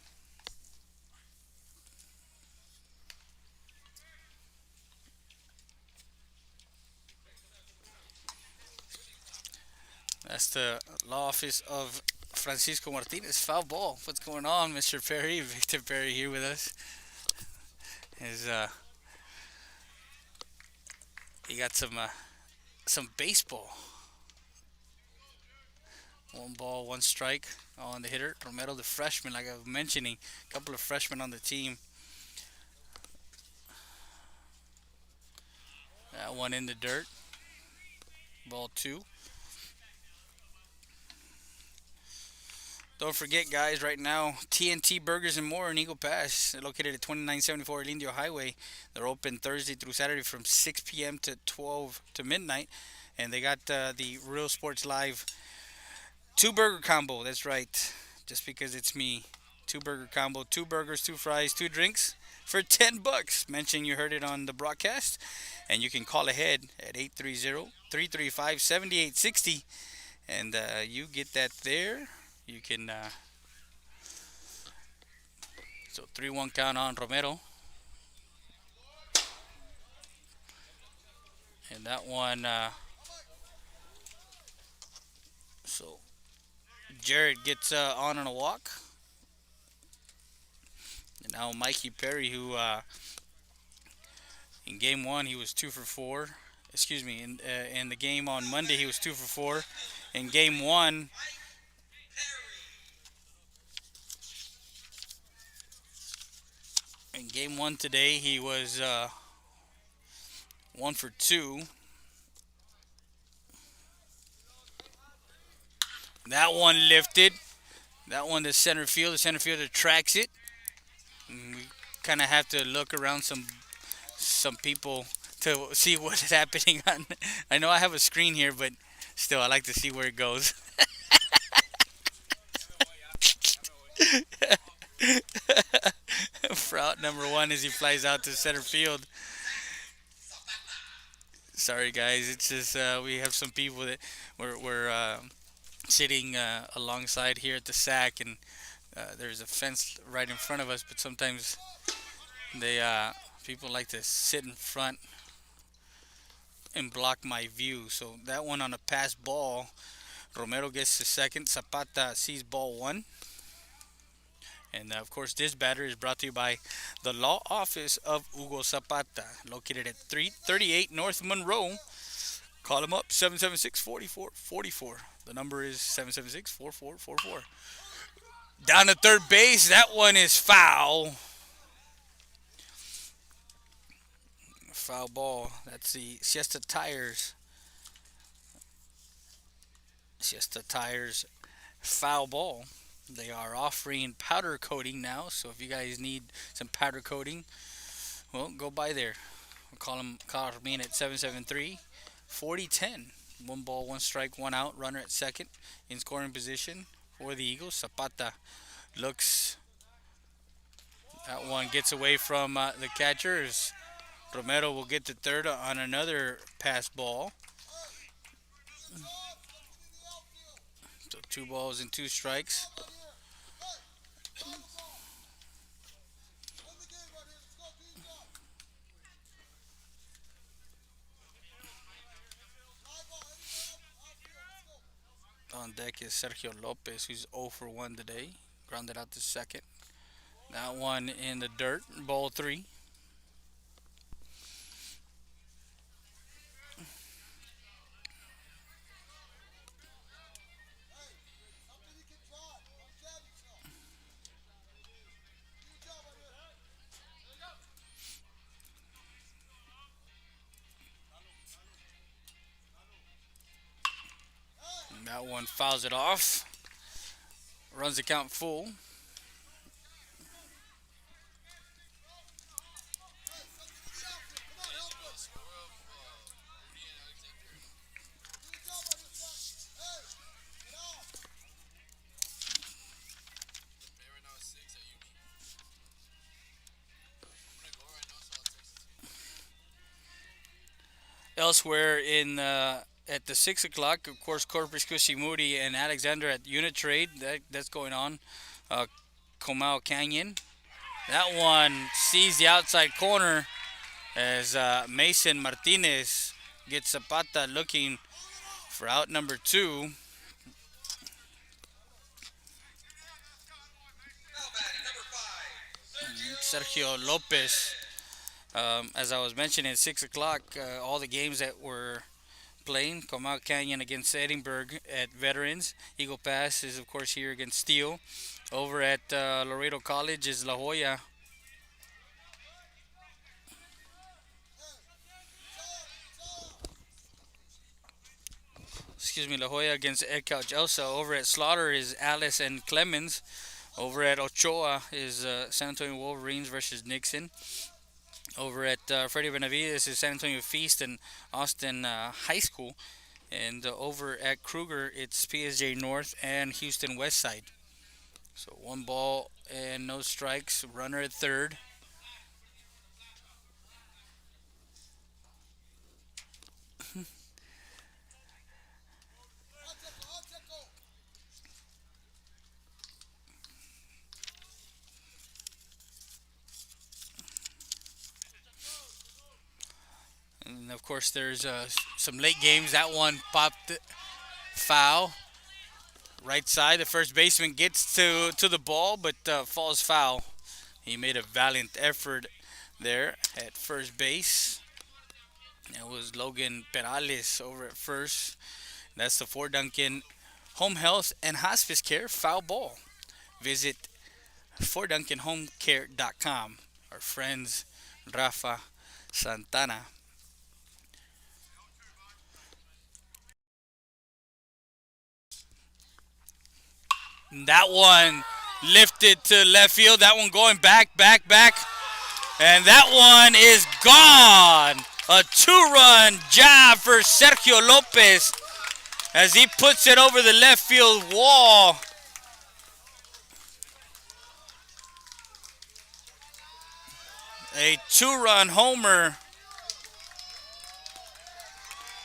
That's the law office of Francisco Martinez. Foul ball. What's going on, Mr. Perry? Victor Perry here with us. He got some baseball. 1 ball, 1 strike on the hitter. Romero, the freshman, like I was mentioning, a couple of freshmen on the team. That one in the dirt. Ball 2. Don't forget, guys, right now, TNT Burgers and More in Eagle Pass. They're located at 2974 El Indio Highway. They're open Thursday through Saturday from 6 p.m. to 12 to midnight. And they got the Real Sports Live 2-burger combo. That's right. Just because it's me. 2-burger combo. 2 burgers, 2 fries, 2 drinks for $10. Mention you heard it on the broadcast. And you can call ahead at 830-335-7860. And you get that there. You can, so 3-1 count on Romero. And that one, so Jared gets on a walk. And now Mikey Perry, who in game 1 he was 2 for 4. Excuse me, in the game on Monday he was 2 for 4. In game 1. In game 1 today, he was 1 for 2. That one lifted. That one to center field. The center fielder tracks it. And we kind of have to look around some people to see what is happening on. I know I have a screen here, but still, I like to see where it goes. Route number 1 as he flies out to center field. Sorry, guys. It's just we have some people that we're sitting alongside here at the SAC, and there's a fence right in front of us. But sometimes they people like to sit in front and block my view. So that one on a pass ball, Romero gets the second. Zapata sees ball 1. And of course, this batter is brought to you by the law office of Hugo Zapata, located at 338 North Monroe. Call him up, 776-4444. The number is 776-4444. Down to third base. That one is foul. Foul ball. That's the Siesta Tires. Siesta Tires foul ball. They are offering powder coating now, so if you guys need some powder coating, well, go by there. Call me at 773-4010. 1 ball, 1 strike, 1 out. Runner at second in scoring position for the Eagles. Zapata looks. That one gets away from the catchers. Romero will get to third on another pass ball. So 2 balls and 2 strikes. On deck is Sergio Lopez, who's 0 for 1 today. Grounded out to second. That one in the dirt, ball 3. And that one fouls it off. Runs the count full. Elsewhere in at the 6 o'clock, of course, Corpus Christi Moody and Alexander at unit trade. That's going on. Comau Canyon. That one sees the outside corner as Mason Martinez gets Zapata looking for out number 2. Sergio Lopez. As I was mentioning, at 6 o'clock, all the games that were playing. Comau Canyon against Edinburgh at Veterans. Eagle Pass is, of course, here against Steele. Over at Laredo College is La Jolla. La Jolla against Ed Couch Elsa. Over at Slaughter is Alice and Clemens. Over at Ochoa is San Antonio Wolverines versus Nixon. Over at Freddie Benavides is San Antonio Feast and Austin High School. And over at Kruger, it's PSJ North and Houston West Side. So 1 ball and no strikes. Runner at third. And of course, there's some late games. That one popped foul. Right side, the first baseman gets to the ball, but falls foul. He made a valiant effort there at first base. It was Logan Perales over at first. That's the Fort Duncan Home Health and Hospice Care foul ball. Visit FortDuncanHomeCare.com. Our friends Rafa Santana. That one lifted to left field. That one going back. And that one is gone. A 2-run job for Sergio Lopez as he puts it over the left field wall. A 2-run homer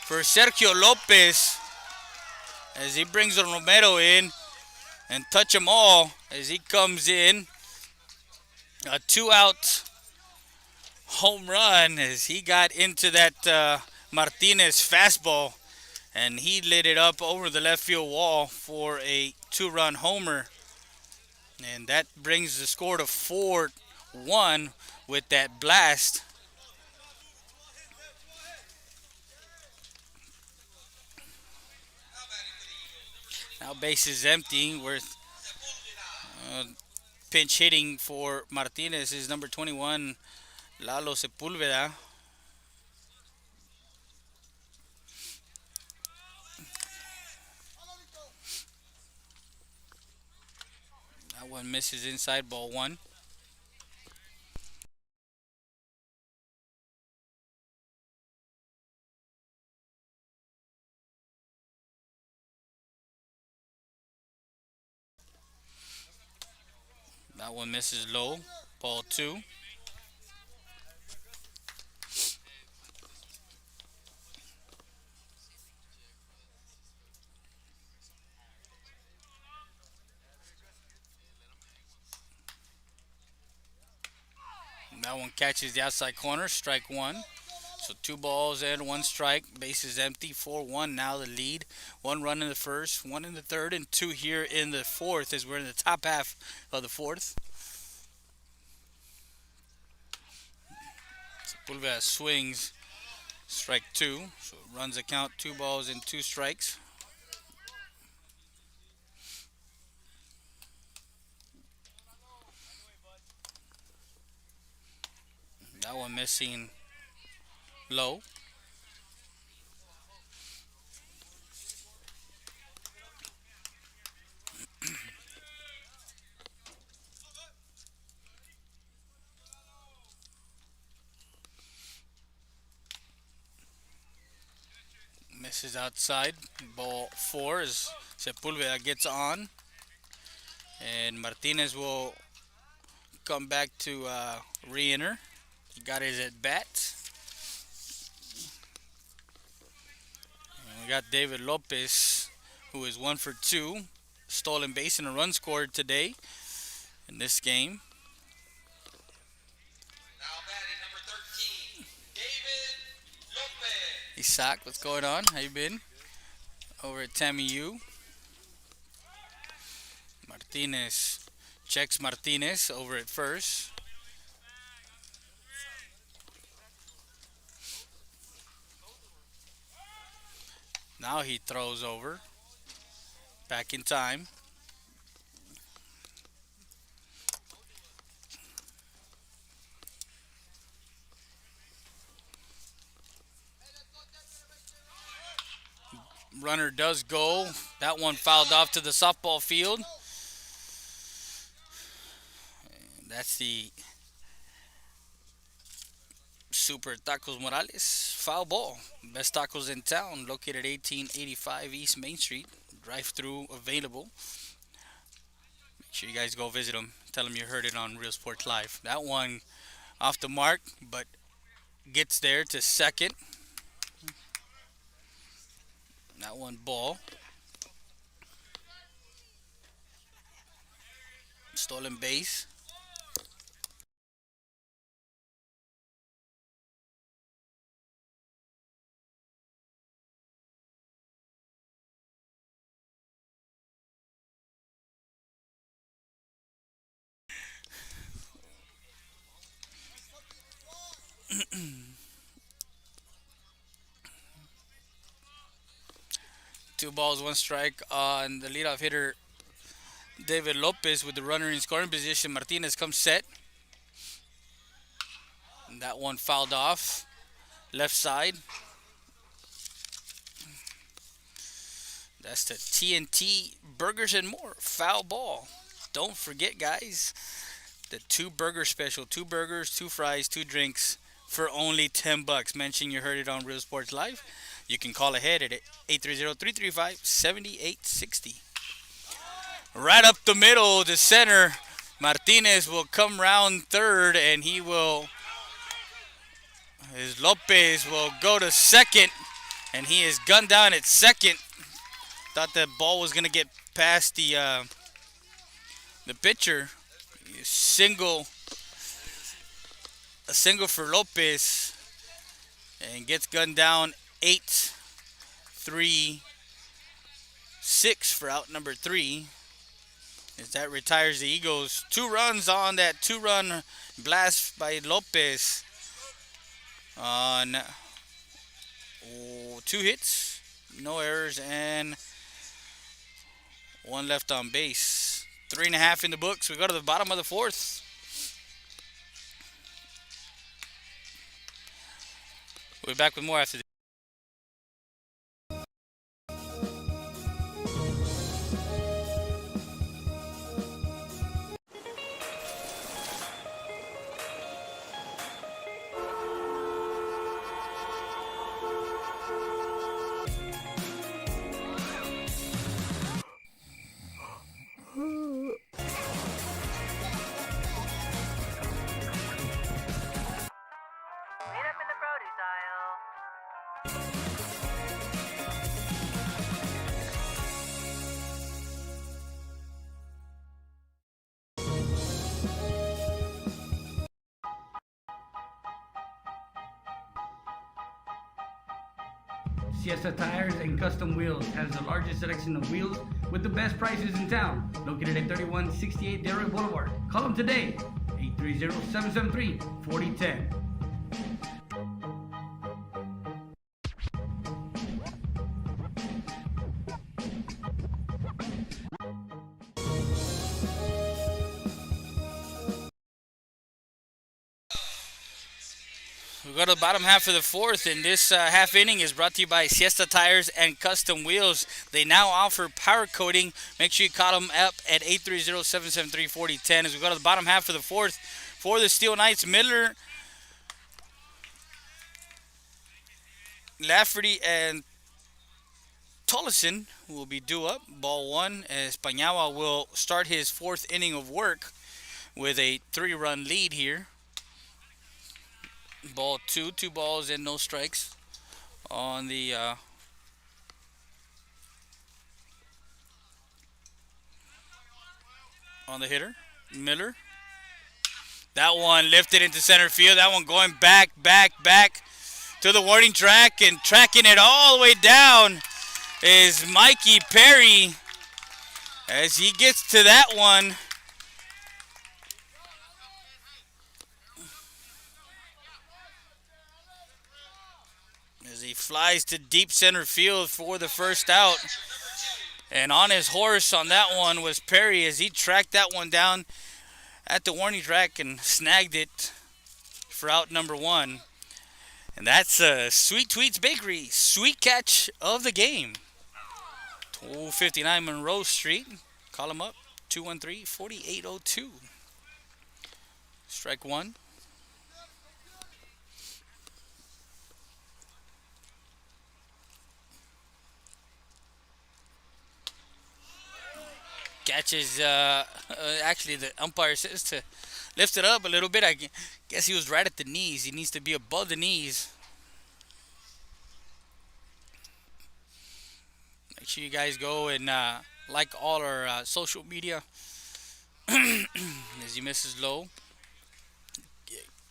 for Sergio Lopez as he brings Romero in and touch them all as he comes in. A 2-out home run as he got into that Martinez fastball and he lit it up over the left field wall for a 2-run homer. And that brings the score to 4-1 with that blast. Now base is empty. With pinch hitting for Martinez is number 21, Lalo Sepulveda. That one misses inside, ball 1. That one misses low, ball 2. That one catches the outside corner, strike 1. So 2 balls and 1 strike. Base is empty. 4-1 now the lead. 1 run in the first, 1 in the third, and 2 here in the fourth as we're in the top half of the fourth. Sepulveda swings. Strike 2. So runs the count. 2 balls and 2 strikes. That one missing low. Misses outside. Ball 4 as Sepulveda gets on. And Martinez will come back to re-enter. He got his at bat. And we got David Lopez, who is 1 for 2. Stolen base and a run scored today in this game. Now batting number 13, David Lopez. Isaac, what's going on? How you been? Over at Tammy U. Martinez checks Martinez over at first. Now he throws over. Back in time. Runner does go. That one fouled off to the softball field. And that's the Super Tacos Morales foul ball. Best tacos in town, located 1885 East Main Street. Drive-through available. Make sure you guys go visit them. Tell them you heard it on Real Sports Live. That one off the mark, but gets there to second. That one ball. Stolen base. Two balls, 1 strike on the leadoff hitter David Lopez with the runner in scoring position. Martinez comes set. And that one fouled off. Left side. That's the TNT Burgers and More foul ball. Don't forget, guys, the 2 burger special. 2 burgers, 2 fries, 2 drinks for only $10. Mention you heard it on Real Sports Live. You can call ahead at 830-335-7860. Right up the middle to center. Martinez will come round third, and Lopez will go to second, and he is gunned down at second. Thought that ball was going to get past the pitcher. A single for Lopez, and gets gunned down. 8-3-6 for out number 3. As that retires the Eagles. 2 runs on that 2-run blast by Lopez on 2 hits, no errors, and 1 left on base. 3.5 in the books. We go to the bottom of the 4th. We'll be back with more after this. Meet up in the produce aisle. Siesta Tires and Custom Wheels has the largest selection of wheels with the best prices in town. Located at 3168 Delray Boulevard. Call them today, 830-773-4010. We go to the bottom half of the fourth, and this half inning is brought to you by Siesta Tires and Custom Wheels. They now offer power coating. Make sure you call them up at 830-773-4010. As we go to the bottom half of the fourth, for the Steele Knights, Miller, Lafferty, and Tollison will be due up. Ball one, as Paniagua will start his fourth inning of work with a 3-run lead here. Ball two, 2 balls and no strikes on the hitter, Miller. That one lifted into center field. That one going back to the warning track, and tracking it all the way down is Mikey Perry. As he gets to that one, as he flies to deep center field for the first out. And on his horse on that one was Perry, as he tracked that one down at the warning track and snagged it for out number 1. And that's Sweet Tweets Bakery, sweet catch of the game. 259 Monroe Street. Call them up, 213-4802. Strike one. Catches, actually the umpire says to lift it up a little bit. I guess he was right at the knees. He needs to be above the knees. Make sure you guys go and like all our social media. As he misses low.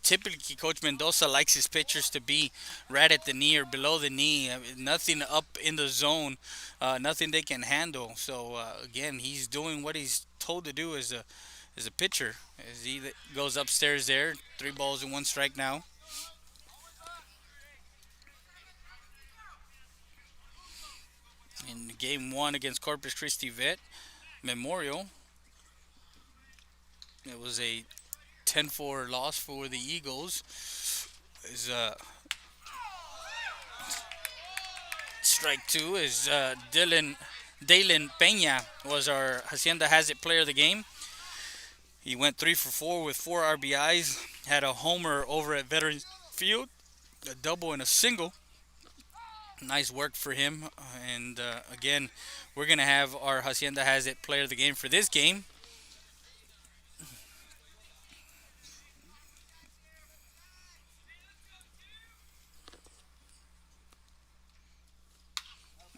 Typically, Coach Mendoza likes his pitchers to be right at the knee or below the knee. Nothing up in the zone, nothing they can handle. So again, he's doing what he's told to do as a pitcher. As he goes upstairs there, 3 balls and 1 strike now. In game 1 against Corpus Christi Vet Memorial, it was a 10-4 loss for the Eagles. Is strike 2 is Dalen Peña was our Hacienda Has It player of the game. He went 3 for 4 with 4 RBIs, had a homer over at Veterans Field, a double and a single. Nice work for him. And again, we're going to have our Hacienda Has It player of the game for this game.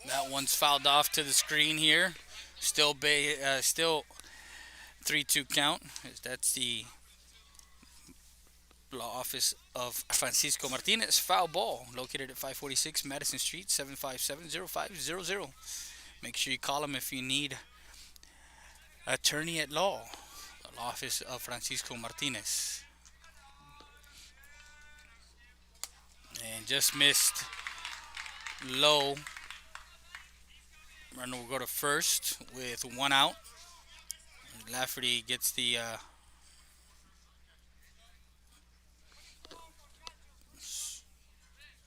That one's fouled off to the screen here. Still 3-2 count. That's the law office of Francisco Martinez. Foul ball, located at 546 Madison Street, 757-0500. Make sure you call him if you need attorney at law. The law office of Francisco Martinez. And just missed low. Runner will go to first with 1 out. Lafferty gets the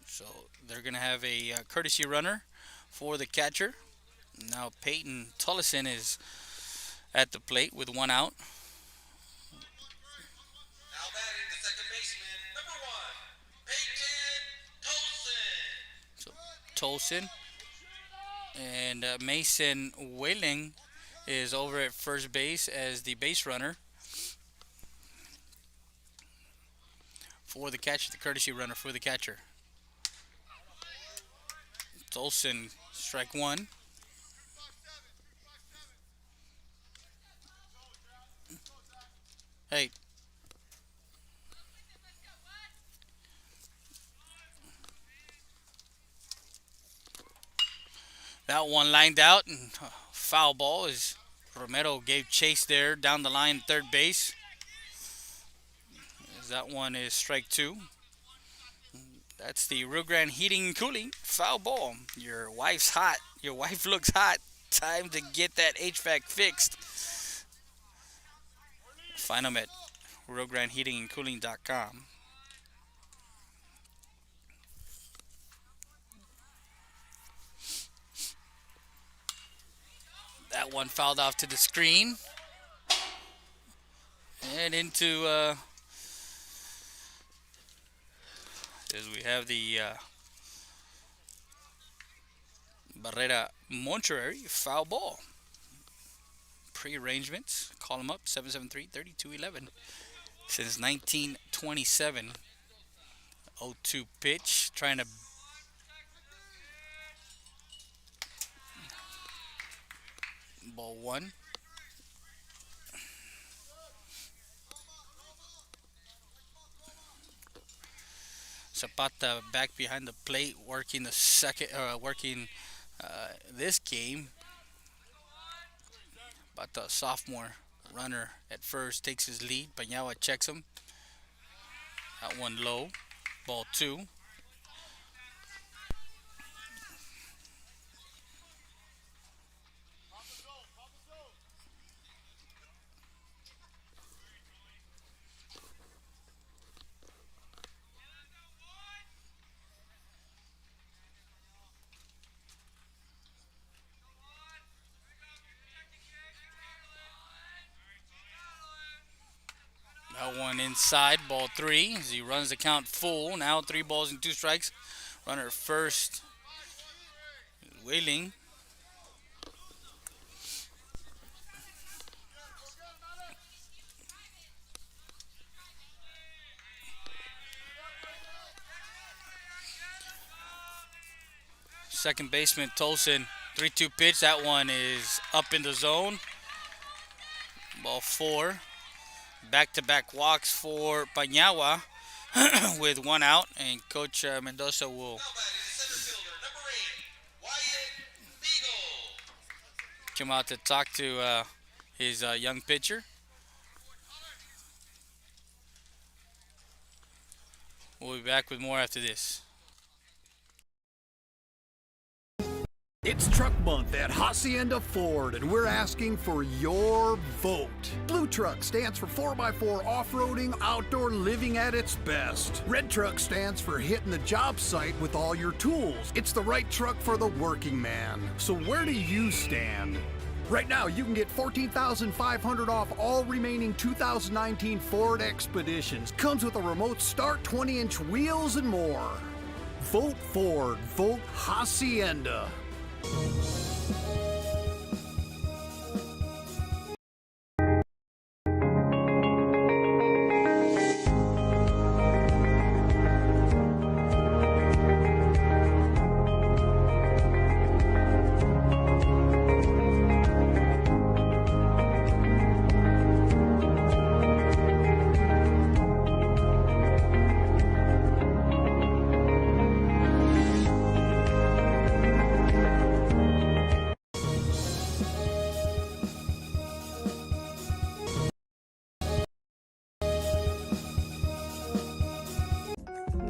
so they're going to have a courtesy runner for the catcher. Now Peyton Tollison is at the plate with 1 out. Now batting the second baseman, number 1, Peyton Tolson. So Tolson and Mason Whaling is over at first base as the base runner for the catcher, the courtesy runner for the catcher. Tolson, strike 1. Hey. That one lined out and foul ball as Romero gave chase there down the line, third base. As that one is strike two. That's the Rio Grande Heating and Cooling foul ball. Your wife's hot. Your wife looks hot. Time to get that HVAC fixed. Find them at RioGrandeHeatingandCooling.com. That one fouled off to the screen. And into, as we have the Barrera Monterey foul ball. Pre-arrangements, call them up, 773-3211. Since 1927. 0-2 pitch, trying to ball one. Zapata back behind the plate, working the second, this game. But the sophomore runner at first takes his lead. Paniagua checks him. That one low. Ball two. That one inside, ball three, as he runs the count full. Now 3 balls and 2 strikes. Runner at first, Wailing. Second baseman Tolson, 3-2 pitch. That one is up in the zone. Ball 4. Back-to-back walks for Paniagua with 1 out, and Coach Mendoza will come out to talk to his young pitcher. We'll be back with more after this. It's Truck Month at Hacienda Ford, and we're asking for your vote. Blue Truck stands for 4x4 off-roading, outdoor living at its best. Red Truck stands for hitting the job site with all your tools. It's the right truck for the working man. So where do you stand? Right now, you can get $14,500 off all remaining 2019 Ford Expeditions. Comes with a remote start, 20-inch wheels, and more. Vote Ford. Vote Hacienda.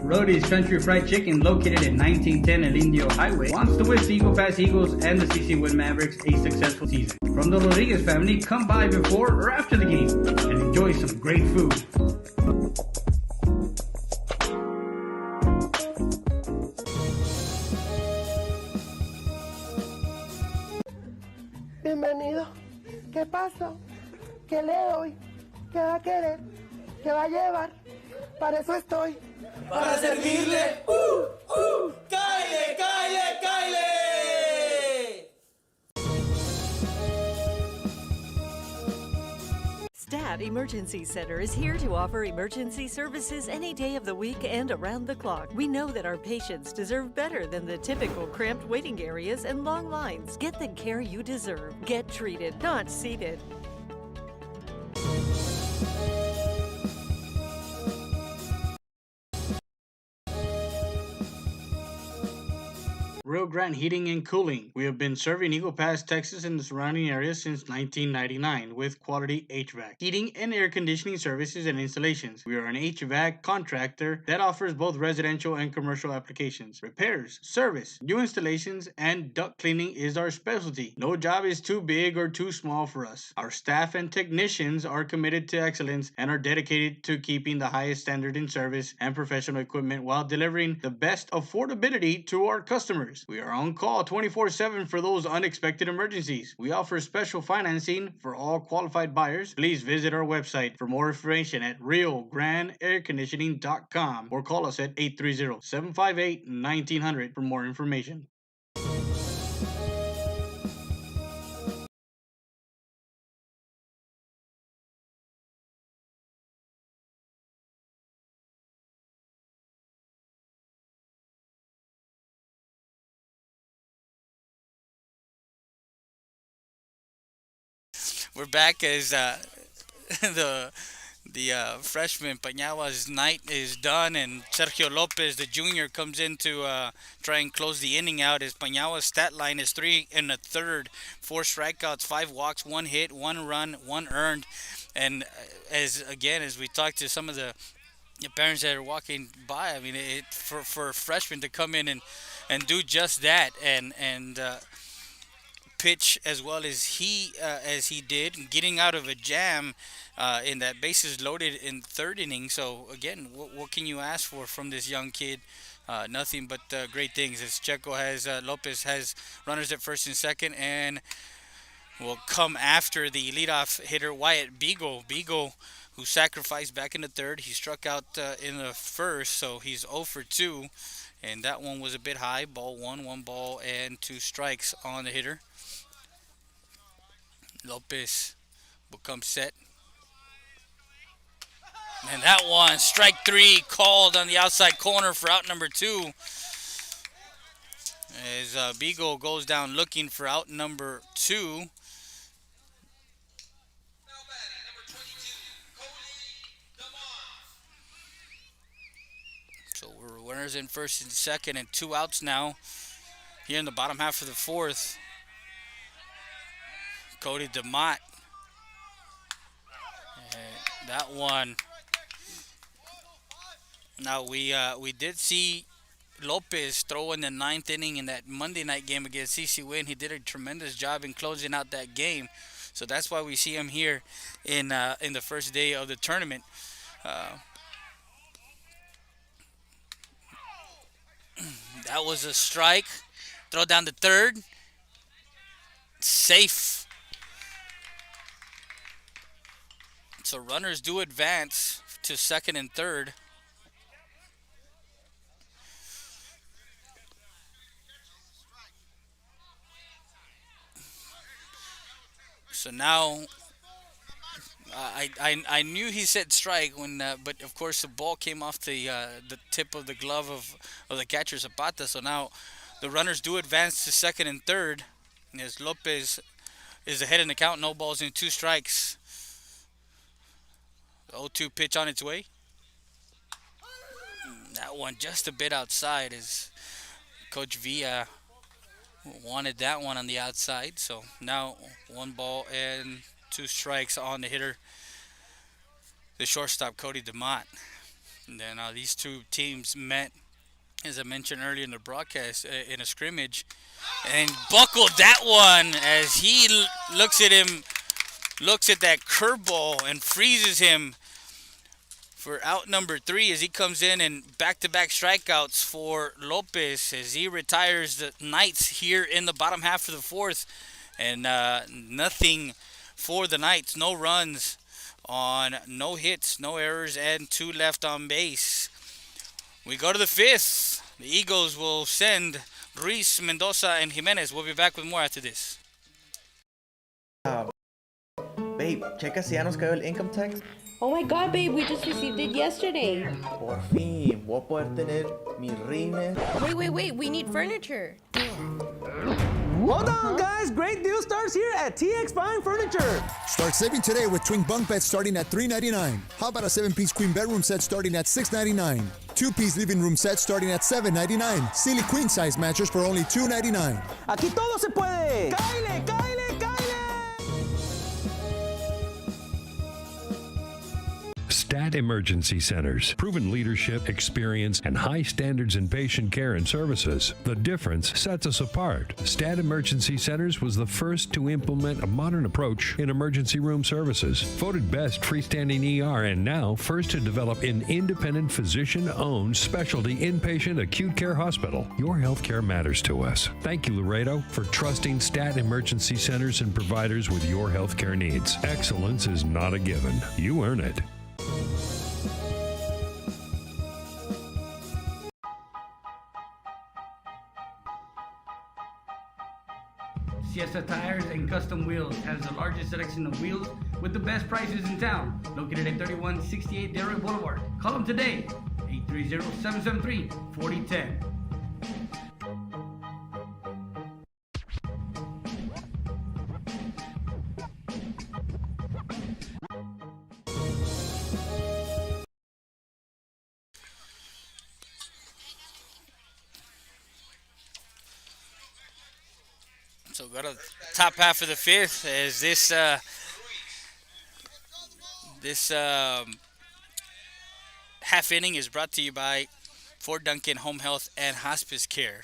Rody's Country Fried Chicken, located at 1910 El Indio Highway, wants to wish the Eagle Pass Eagles and the CC Wind Mavericks a successful season. From the Rodriguez family, come by before or after the game and enjoy some great food. Bienvenido. ¿Qué pasa? ¿Qué le doy? ¿Qué va a querer? ¿Qué va a llevar? Para eso estoy. Para servirle. ¡Cáele, cáele, cáele! Stat Emergency Center is here to offer emergency services any day of the week and around the clock. We know that our patients deserve better than the typical cramped waiting areas and long lines. Get the care you deserve. Get treated, not seated. Rio Grande Heating and Cooling. We have been serving Eagle Pass, Texas and the surrounding areas since 1999 with quality HVAC, heating and air conditioning services and installations. We are an HVAC contractor that offers both residential and commercial applications. Repairs, service, new installations, and duct cleaning is our specialty. No job is too big or too small for us. Our staff and technicians are committed to excellence and are dedicated to keeping the highest standard in service and professional equipment while delivering the best affordability to our customers. We are on call 24/7 for those unexpected emergencies. We offer special financing for all qualified buyers. Please visit our website for more information at RioGrandeAirConditioning.com or call us at 830-758-1900 for more information. We're back as the freshman Pañawa's night is done, and Sergio Lopez, the junior, comes in to try and close the inning out. As Pañawa's stat line is 3 1/3, 4 strikeouts, 5 walks, 1 hit, 1 run, 1 earned. And as we talked to some of the parents that are walking by, I mean, for a freshman to come in and do just that and pitch as well as he did, getting out of a jam in that bases loaded in third inning. So again, what can you ask for from this young kid? Nothing but great things. As Lopez has runners at first and second, and will come after the leadoff hitter Wyatt Beagle. Beagle, who sacrificed back in the third. He struck out in the first, so he's 0 for 2. And that one was a bit high. Ball 1 ball and 2 strikes on the hitter. Lopez will come set. And that one, strike 3, called on the outside corner for out number 2. As Beagle goes down looking for out number 2. So we're winners in first and second and 2 outs now here in the bottom half of the fourth. Cody DeMott. That one. Now we did see Lopez throw in the 9th inning in that Monday night game against CC Wynn. He did a tremendous job in closing out that game. So that's why we see him here in the first day of the tournament. That was a strike. Throw down to third. Safe. So runners do advance to second and third. So now, I knew he said strike when, but of course the ball came off the tip of the glove of the catcher Zapata. So now the runners do advance to second and third. As Lopez is ahead in the count, no balls and 2 strikes. The 0-2 pitch on its way. That one just a bit outside as Coach Villa wanted that one on the outside. So now 1 ball and 2 strikes on the hitter, the shortstop Cody DeMott. And then these two teams met, as I mentioned earlier in the broadcast, in a scrimmage, and buckled that one as he looks at that curveball and freezes him for out number 3 as he comes in, and back-to-back strikeouts for Lopez as he retires the Knights here in the bottom half of the fourth. And nothing for the Knights. No runs on no hits, no errors, and 2 left on base. We go to the 5th. The Eagles will send Ruiz, Mendoza, and Jimenez. We'll be back with more after this. Babe, checa si ya nos cayó el income tax. Oh my god, babe, we just received it yesterday. Por fin, voy a poder tener mis rines. Wait, we need furniture. Hold on, guys. Great deal starts here at TX Fine Furniture. Start saving today with twin bunk beds starting at $399. How about a 7-piece queen bedroom set starting at $699? 2-piece living room set starting at $799. Steele queen size mattress for only $299. Aquí todo se puede. ¡Cáile, cáile, cáile! Stat Emergency Centers. Proven leadership, experience, and high standards in patient care and services. The difference sets us apart. Stat Emergency Centers was the first to implement a modern approach in emergency room services. Voted best freestanding ER and now first to develop an independent physician-owned specialty inpatient acute care hospital. Your healthcare matters to us. Thank you, Laredo, for trusting Stat Emergency Centers and providers with your healthcare needs. Excellence is not a given. You earn it. Siesta Tires and Custom Wheels has the largest selection of wheels with the best prices in town. Located at 3168 Delray Boulevard. Call them today, 830-773-4010. So go to the top half of the fifth as this half inning is brought to you by Fort Duncan Home Health and Hospice Care.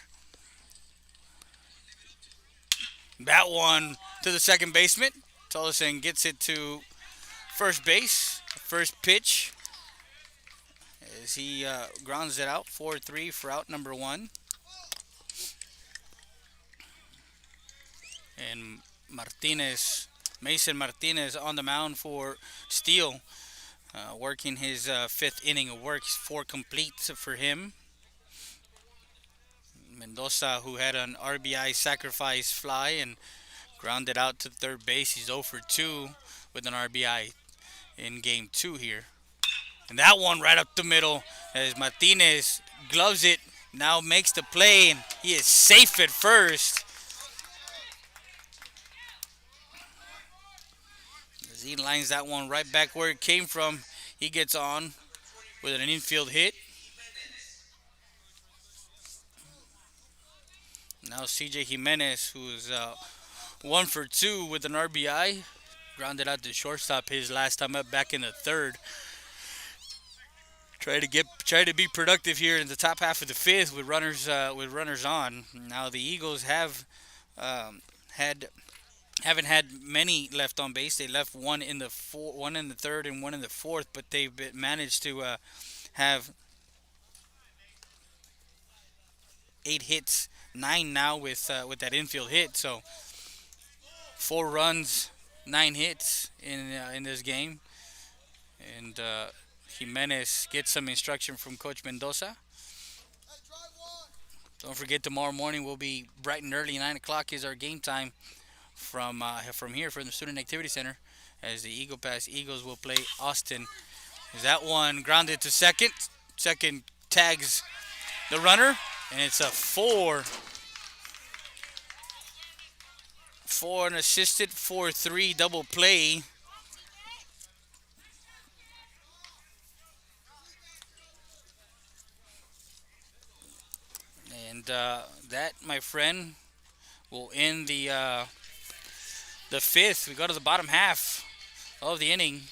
That one to the second baseman. Tolleson gets it to first base. First pitch as he grounds it out. 4-3 for out number one. And Mason Martinez on the mound for Steele, working his fifth inning of work, 4 complete for him. Mendoza, who had an RBI sacrifice fly and grounded out to third base, he's 0 for 2 with an RBI in game 2 here. And that one right up the middle as Martinez gloves it, now makes the play, and he is safe at first. He lines that one right back where it came from. He gets on with an infield hit. Now CJ Jimenez, who's 1 for 2 with an RBI, grounded out to shortstop his last time up back in the third. Try to be productive here in the top half of the fifth with runners on. Now the Eagles haven't had many left on base. They left one in the third and one in the fourth, but they've managed to have 8 hits, 9 now with that infield hit. So 4 runs, 9 hits in this game, and Jimenez gets some instruction from Coach Mendoza. Don't forget, tomorrow morning we'll be bright and early. 9 o'clock is our game time. From here, from the Student Activity Center, as the Eagle Pass Eagles will play Austin. That one grounded to second. Second tags the runner, and it's a 4. 4 unassisted, 4-3 double play. And that, my friend, will end the fifth. We go to the bottom half of the inning.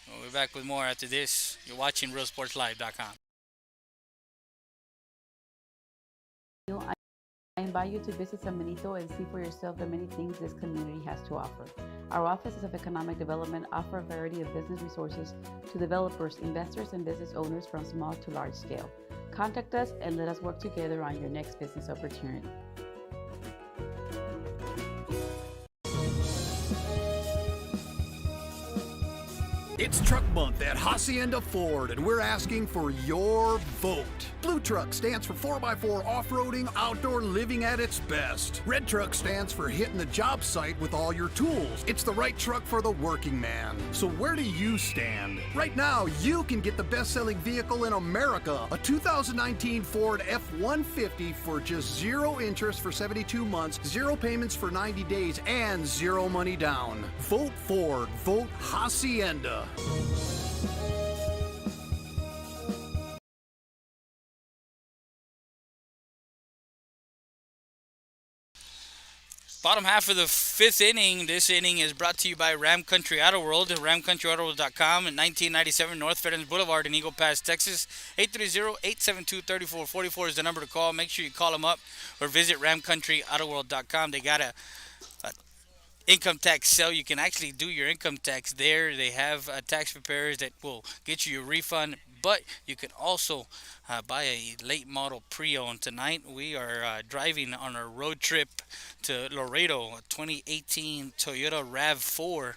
We'll be back with more after this. You're watching RealSportsLive.com. I invite you to visit San Benito and see for yourself the many things this community has to offer. Our offices of economic development offer a variety of business resources to developers, investors, and business owners from small to large scale. Contact us and let us work together on your next business opportunity. It's Truck Month at Hacienda Ford, and we're asking for your vote. Blue Truck stands for 4x4 off-roading, outdoor living at its best. Red Truck stands for hitting the job site with all your tools. It's the right truck for the working man. So where do you stand? Right now, you can get the best-selling vehicle in America, a 2019 Ford F-150 for just 0 interest for 72 months, 0 payments for 90 days, and 0 money down. Vote Ford. Vote Hacienda. Bottom half of the 5th inning. This inning is brought to you by Ram Country Auto World, ramcountryautoworld.com, at 1997 North Veterans Boulevard in Eagle Pass, Texas. 830-872-3444 is the number to call. Make sure you call them up or visit ramcountryautoworld.com. They got a income tax sale. You can actually do your income tax there. They have tax preparers that will get you a refund, but you can also buy a late model pre-owned. Tonight we are driving on a road trip to Laredo, a 2018 Toyota RAV4.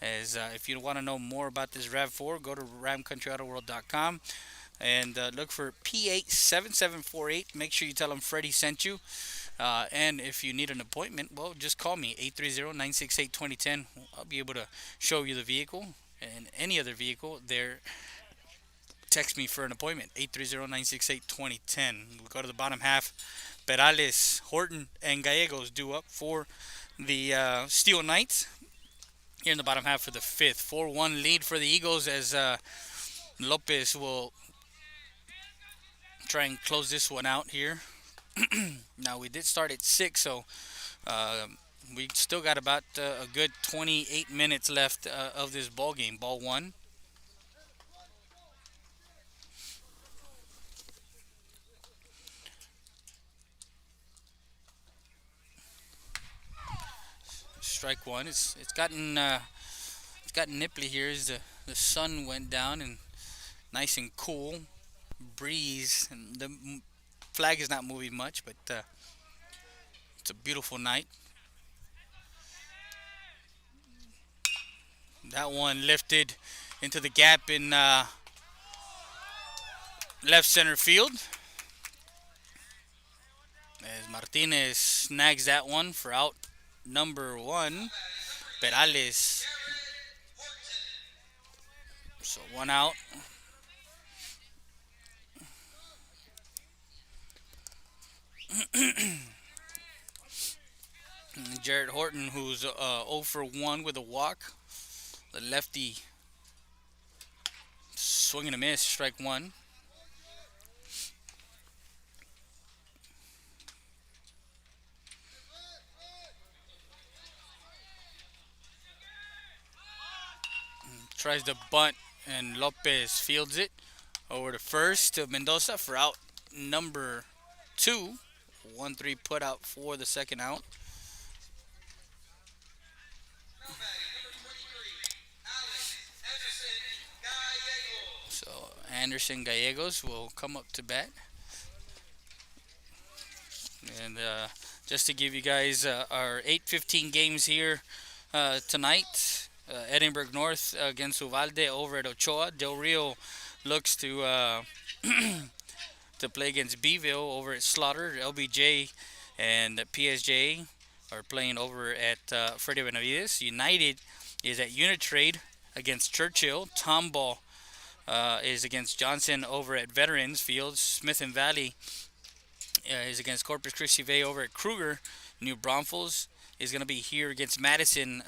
As if you want to know more about this RAV4, go to ramcountryautoworld.com and look for P87748. Make sure you tell them Freddie sent you. And if you need an appointment, well, just call me, 830-968-2010. I'll be able to show you the vehicle and any other vehicle there. Text me for an appointment, 830-968-2010. We'll go to the bottom half. Perales, Horton, and Gallegos due up for the Steele Knights. Here in the bottom half of the 5th. 4-1 lead for the Eagles as Lopez will try and close this one out here. Now, we did start at 6, so we still got about a good 28 minutes left of this ball game. Ball 1. Strike 1. It's gotten nipply here as the sun went down and nice and cool. Breeze, and the flag is not moving much, but it's a beautiful night. That one lifted into the gap in left center field as Martinez snags that one for out number 1. Perales, so 1 out. Jared Horton, who's 0 for 1 with a walk. The lefty swing and a miss, strike 1. Tries to bunt, and Lopez fields it over to first to Mendoza for out number 2. 1-3 put out for the second out. So Anderson Gallegos will come up to bat. And just to give you guys our 8:15 games here tonight. Edinburgh North against Uvalde over at Ochoa. Del Rio looks to to play against Beeville over at Slaughter. LBJ and PSJ are playing over at Freddie Benavides. United is at Unitrade against Churchill. Tomball is against Johnson over at Veterans Field. Smith and Valley is against Corpus Christi Bay over at Kruger. New Braunfels is going to be here against Madison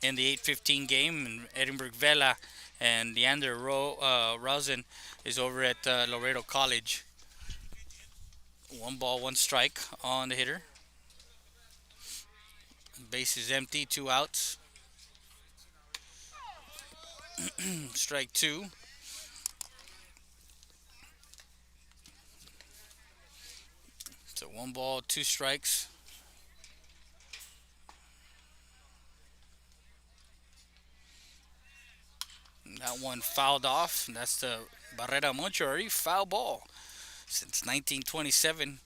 in the 8:15 game. And Edinburgh Vela and Leander Rosen is over at Laredo College. 1 ball, 1 strike on the hitter. Base is empty, 2 outs. Strike 2. So 1 ball, 2 strikes. That one fouled off. That's the Barrera Monchori foul ball. Since 1927.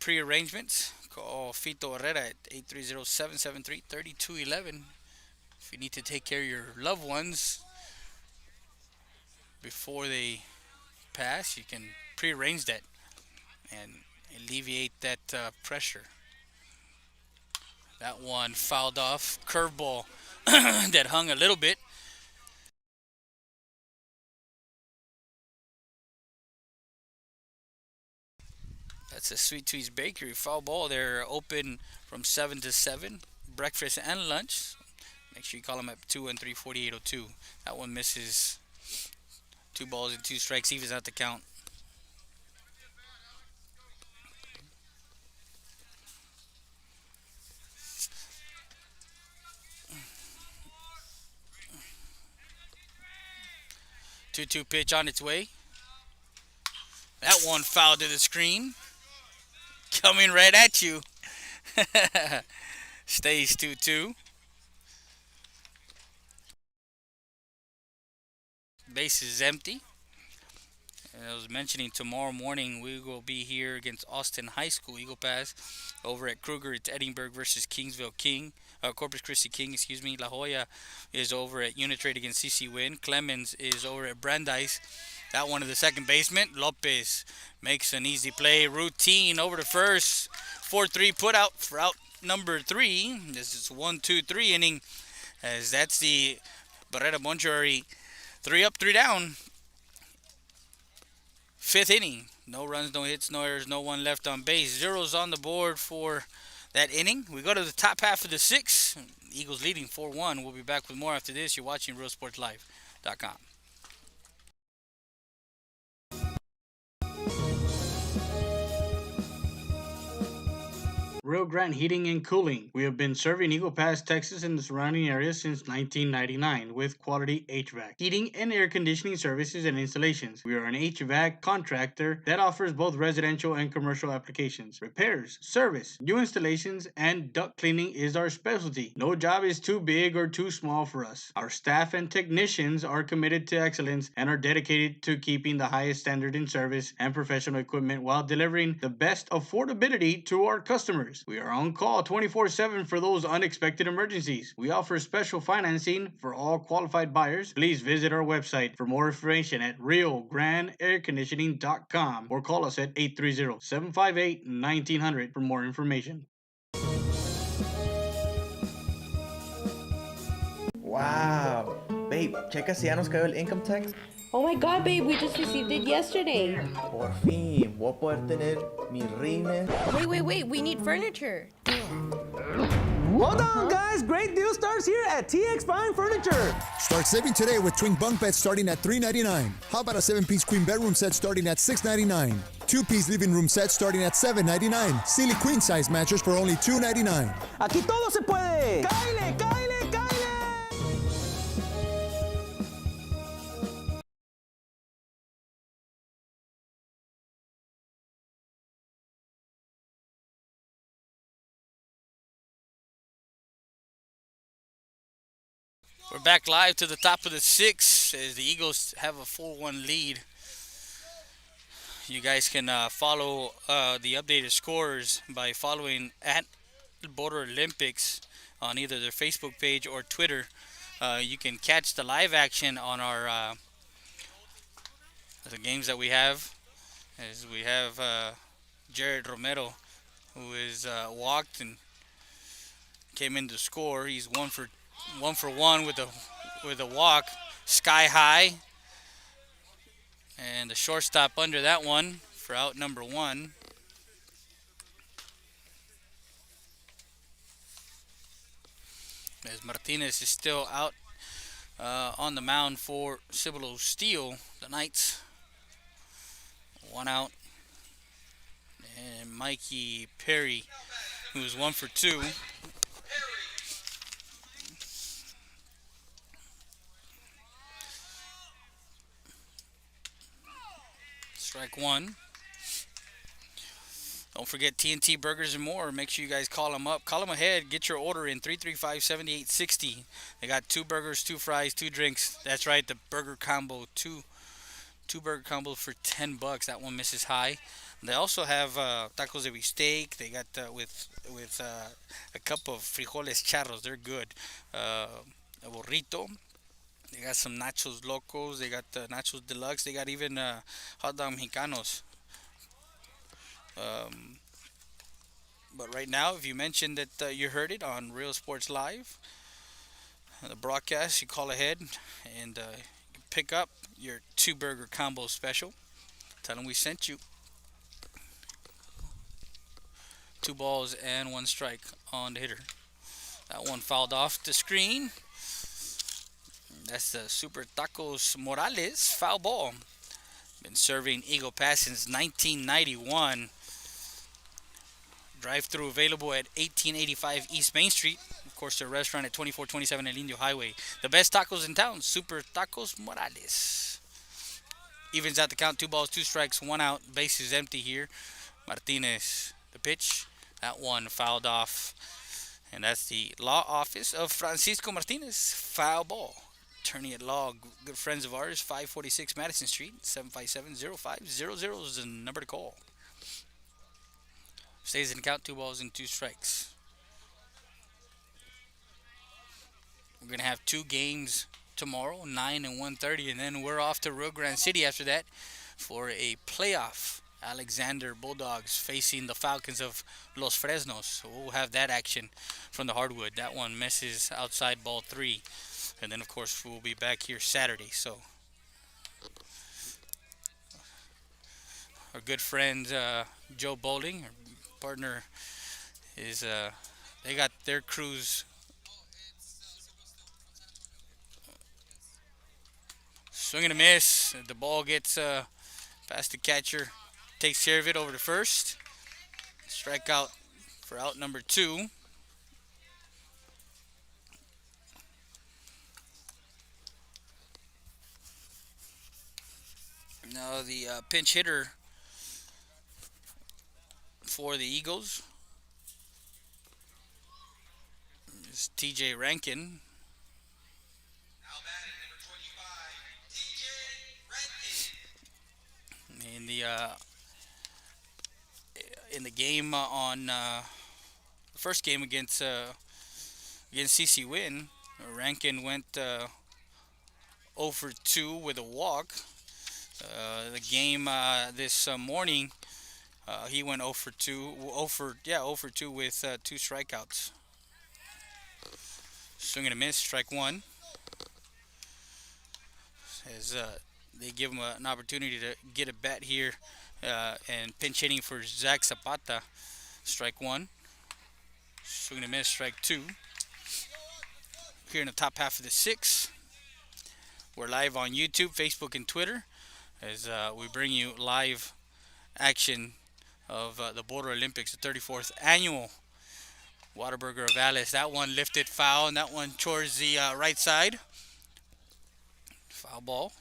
Pre-arrangements. Call Fito Herrera at 830-773-3211. If you need to take care of your loved ones before they pass, you can prearrange that and alleviate that pressure. That one fouled off. Curveball that hung a little bit. That's a Sweet Tweets Bakery foul ball. They're open from 7 to 7, breakfast and lunch. Make sure you call them at 213-4802. That one misses. 2 balls and 2 strikes, evens out the count. Two-two pitch on its way. That one fouled to the screen. Coming right at you. Stays 2-2. Base is empty. And I was mentioning tomorrow morning we will be here against Austin High School Eagle Pass. Over at Kruger, it's Edinburgh versus Kingsville King. Corpus Christi King, excuse me. La Jolla is over at Unitrade against CC Win. Clemens is over at Brandeis. That one to the second baseman. Lopez makes an easy play. Routine over to first. 4-3 put out for out number 3. This is 1-2-3 inning, as that's the Barrera Monterey 3 up, 3 down. 5th inning. No runs, no hits, no errors, no one left on base. Zeros on the board for that inning. We go to the top half of the 6th. Eagles leading 4-1. We'll be back with more after this. You're watching RealSportsLive.com. Rio Grande Heating and Cooling. We have been serving Eagle Pass, Texas and the surrounding areas since 1999 with quality HVAC, heating and air conditioning services and installations. We are an HVAC contractor that offers both residential and commercial applications. Repairs, service, new installations, and duct cleaning is our specialty. No job is too big or too small for us. Our staff and technicians are committed to excellence and are dedicated to keeping the highest standard in service and professional equipment while delivering the best affordability to our customers. We are on call 24/7 for those unexpected emergencies. We offer special financing for all qualified buyers. Please visit our website for more information at RioGrandeAirConditioning.com or call us at 830-758-1900 for more information. Wow. Babe, checa si ya nos cayó el income tax. Oh my god, babe, we just received it yesterday. Por fin, voy a poder tener mi rines. Wait, we need furniture. Hold on, guys. Great deal starts here at TX Fine Furniture. Start saving today with twin bunk beds starting at $399. How about a 7-piece queen bedroom set starting at $699? 2-piece living room set starting at $799. Steele queen size mattress for only $299. Aquí todo se puede. ¡Cáile, cáile, cáile! We're back live to the top of the 6th as the Eagles have a 4-1 lead. You guys can follow the updated scores by following at Border Olympics on either their Facebook page or Twitter. You can catch the live action on our the games that we have. As we have Jared Romero, who is walked and came in to score. He's one for one with a walk, sky high, and the shortstop under that one for out number 1. As Martinez is still out on the mound for Cibolo Steele, the Knights. 1 out, and Mikey Perry, who is 1 for 2. Strike 1. Don't forget TNT Burgers and More. Make sure you guys call them up. Call them ahead. Get your order in 335-7860. They got 2 burgers, 2 fries, 2 drinks. That's right, the burger combo. Two burger combo for $10. That one misses high. They also have tacos de bistec. They got with a cup of frijoles charros. They're good. a burrito. They got some nachos locos. They got the nachos deluxe. They got even hot dog mexicanos. Um, but right now, if you mention that you heard it on Real Sports Live, the broadcast, you call ahead and you pick up your two burger combo special. Tell them we sent you. 2 balls and 1 strike on the hitter. That one fouled off the screen. That's the Super Tacos Morales foul ball. Been serving Eagle Pass since 1991. Drive-through available at 1885 East Main Street. Of course, their restaurant at 2427 El Indio Highway. The best tacos in town, Super Tacos Morales. Evens out the count, 2 balls, 2 strikes, 1 out. Base is empty here. Martinez, the pitch. That one fouled off. And that's the law office of Francisco Martinez. Foul ball. Attorney at law, good friends of ours, 546 Madison Street, 757-0500 is the number to call. Stays in the count, 2 balls and 2 strikes. We're going to have 2 games tomorrow, 9 and 1:30, and then we're off to Rio Grande City after that for a playoff. Alexander Bulldogs facing the Falcons of Los Fresnos. So we'll have that action from the hardwood. That one misses outside ball 3. And then, of course, we'll be back here Saturday. So our good friend Joe Bowling, our partner, is they got their crews swing and a miss. The ball gets past the catcher, takes care of it over to first. Strikeout for out number 2. Now the pinch hitter for the Eagles is TJ Rankin. In the game on the first game against CC Win, Rankin went 0 for 2 with a walk. The game this morning, he went 0 for 2, 0 for 2 with 2 strikeouts. Swing and a miss, strike 1. As they give him an opportunity to get a bat here, and pinch hitting for Zach Zapata, strike 1. Swing and a miss, strike 2. Here in the top half of the 6th. We're live on YouTube, Facebook, and Twitter as we bring you live action of the Border Olympics, the 34th annual. Whataburger of Alice. That one lifted foul, and that one towards the right side. Foul ball.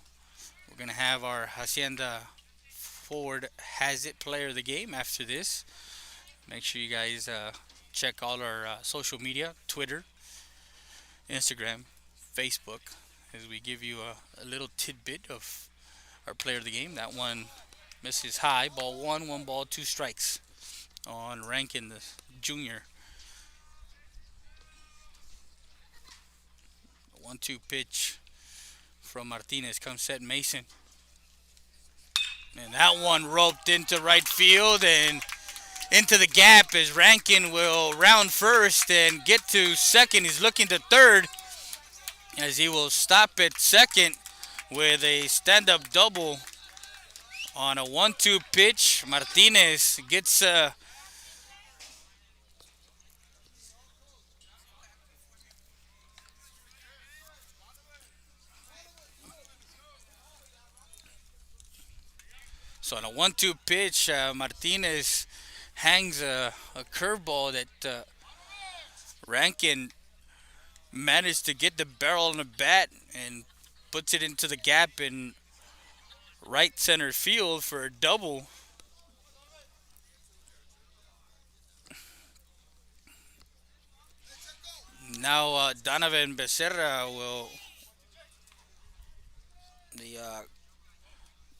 We're going to have our Hacienda Forward Has It player of the game after this. Make sure you guys check all our social media, Twitter, Instagram, Facebook, as we give you a little tidbit of our player of the game. That one misses high. Ball 1, 1 ball, 2 strikes on Rankin, the junior. 1-2 pitch from Martinez. Comes set Mason. And that one roped into right field and into the gap as Rankin will round first and get to second. He's looking to third as he will stop at second with a stand-up double on a 1-2 pitch. Martinez gets so on a 1-2 pitch, Martinez hangs a curveball that Rankin managed to get the barrel on the bat and puts it into the gap in right center field for a double. Now Donovan Becerra will the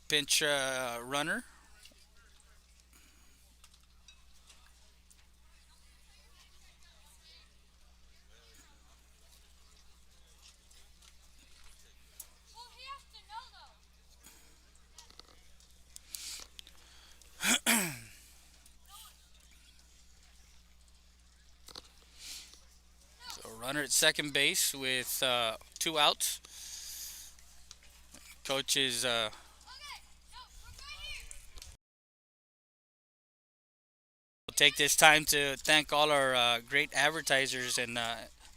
pinch runner. Runner at second base with 2 outs. Coach is take this time to thank all our great advertisers and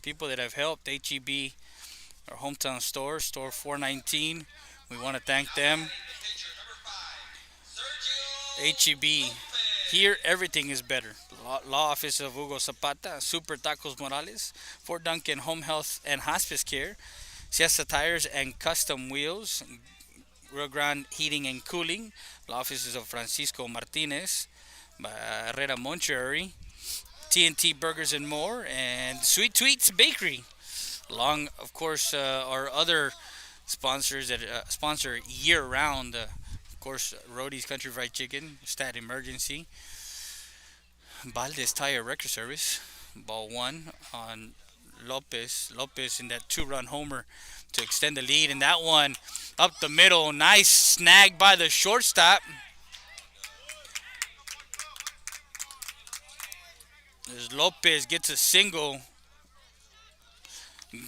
people that have helped HEB, our hometown store, store 419. We want to thank them. HEB, here everything is better. Law Office of Hugo Zapata, Super Tacos Morales, Fort Duncan Home Health and Hospice Care, Siesta Tires and Custom Wheels, Rio Grande Heating and Cooling, Law Offices of Francisco Martinez, Barrera Moncherry, TNT Burgers and More, and Sweet Tweets Bakery. Along, of course, our other sponsors that sponsor year-round. Of course, Rody's Country Fried Chicken, Stat Emergency, Valdez Tire Record Service, ball one on Lopez. Lopez in that 2-run homer to extend the lead, and that one up the middle. Nice snag by the shortstop. As Lopez gets a single.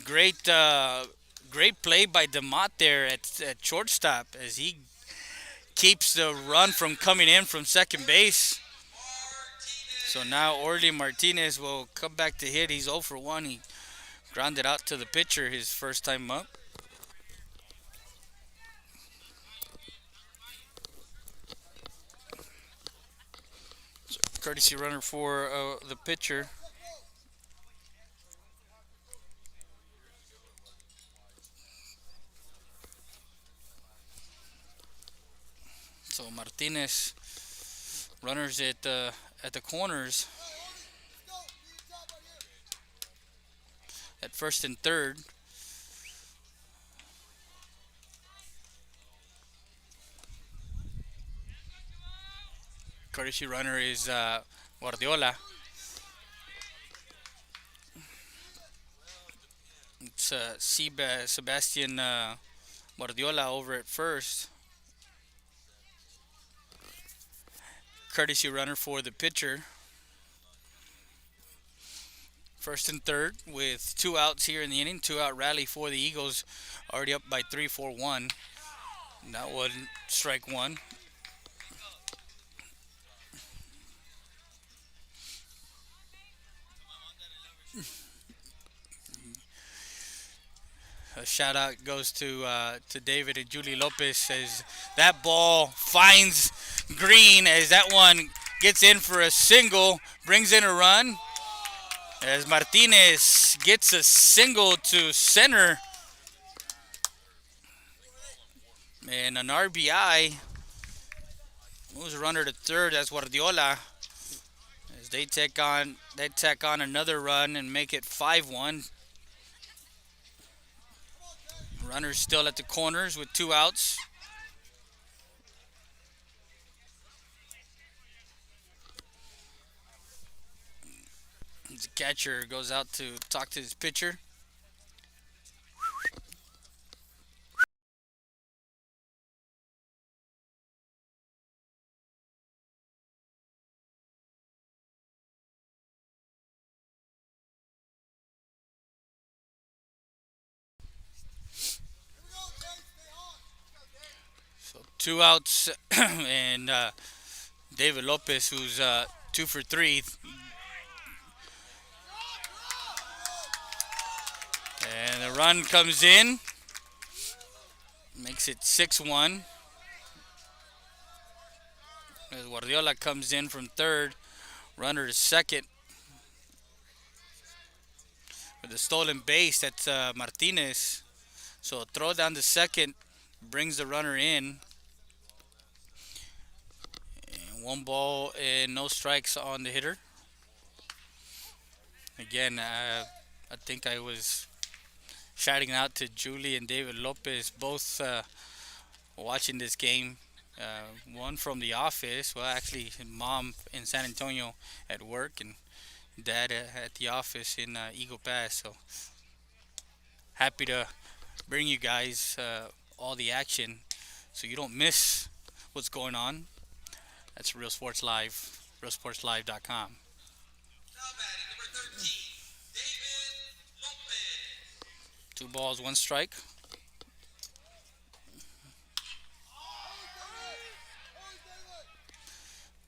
Great play by DeMott there at shortstop as he keeps the run from coming in from second base. So now Orly Martinez will come back to hit. He's 0 for 1. He grounded out to the pitcher his first time up. So courtesy runner for the pitcher. So Martinez, runners at the corners at first and third. Courtesy runner is Guardiola. It's Sebastian Guardiola over at first. Courtesy runner for the pitcher. First and third with 2 outs here in the inning. 2-out rally for the Eagles. Already up by 3-4-1. That one, strike one. A shout out goes to David and Julie Lopez as that ball finds green as that one gets in for a single, brings in a run. As Martinez gets a single to center. And an RBI. Moves a runner to third. That's Guardiola. As they tack on another run and make it 5-1. Runners still at the corners with 2 outs. The catcher goes out to talk to his pitcher. So 2 outs and David Lopez, who's 2 for 3. And the run comes in. Makes it 6-1. As Guardiola comes in from third. Runner to second. With a stolen base, that's Martinez. So a throw down to second brings the runner in. And 1 ball and no strikes on the hitter. Again, I think I was shouting out to Julie and David Lopez, both watching this game. One from the office, well, actually, mom in San Antonio at work, and dad at the office in Eagle Pass. So happy to bring you guys all the action so you don't miss what's going on. That's Real Sports Live, realsportslive.com. Now batting number 13, David Lopez. 2 balls, 1 strike.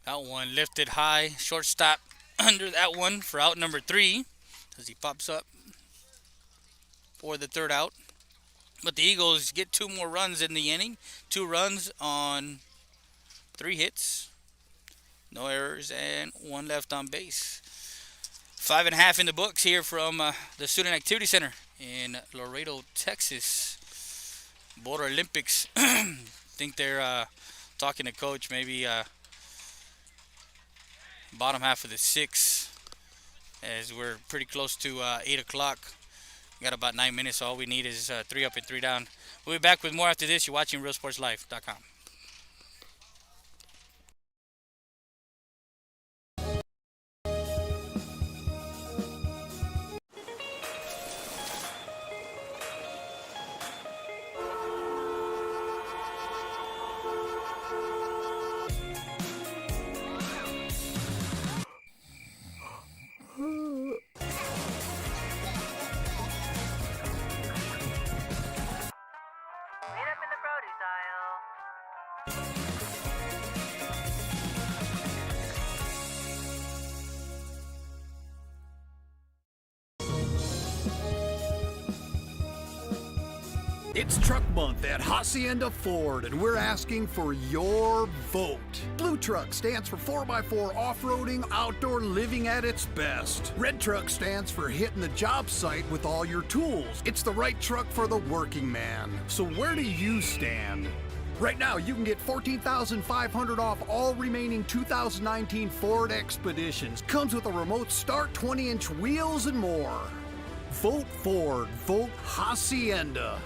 That one lifted high. Shortstop under that one for out number 3 as he pops up for the 3rd out. But the Eagles get 2 more runs in the inning. 2 runs on 3 hits. No errors and 1 left on base. 5.5 in the books here from the Student Activity Center in Laredo, Texas. Border Olympics. Think they're talking to coach maybe bottom half of the 6th as we're pretty close to 8 o'clock. Got about 9 minutes, so all we need is 3 up and 3 down. We'll be back with more after this. You're watching RealSportsLife.com. It's Truck Month at Hacienda Ford, and we're asking for your vote. Blue Truck stands for 4x4 off-roading, outdoor living at its best. Red Truck stands for hitting the job site with all your tools. It's the right truck for the working man. So where do you stand? Right now, you can get $14,500 off all remaining 2019 Ford Expeditions. Comes with a remote start, 20-inch wheels, and more. Vote Ford. Vote Hacienda.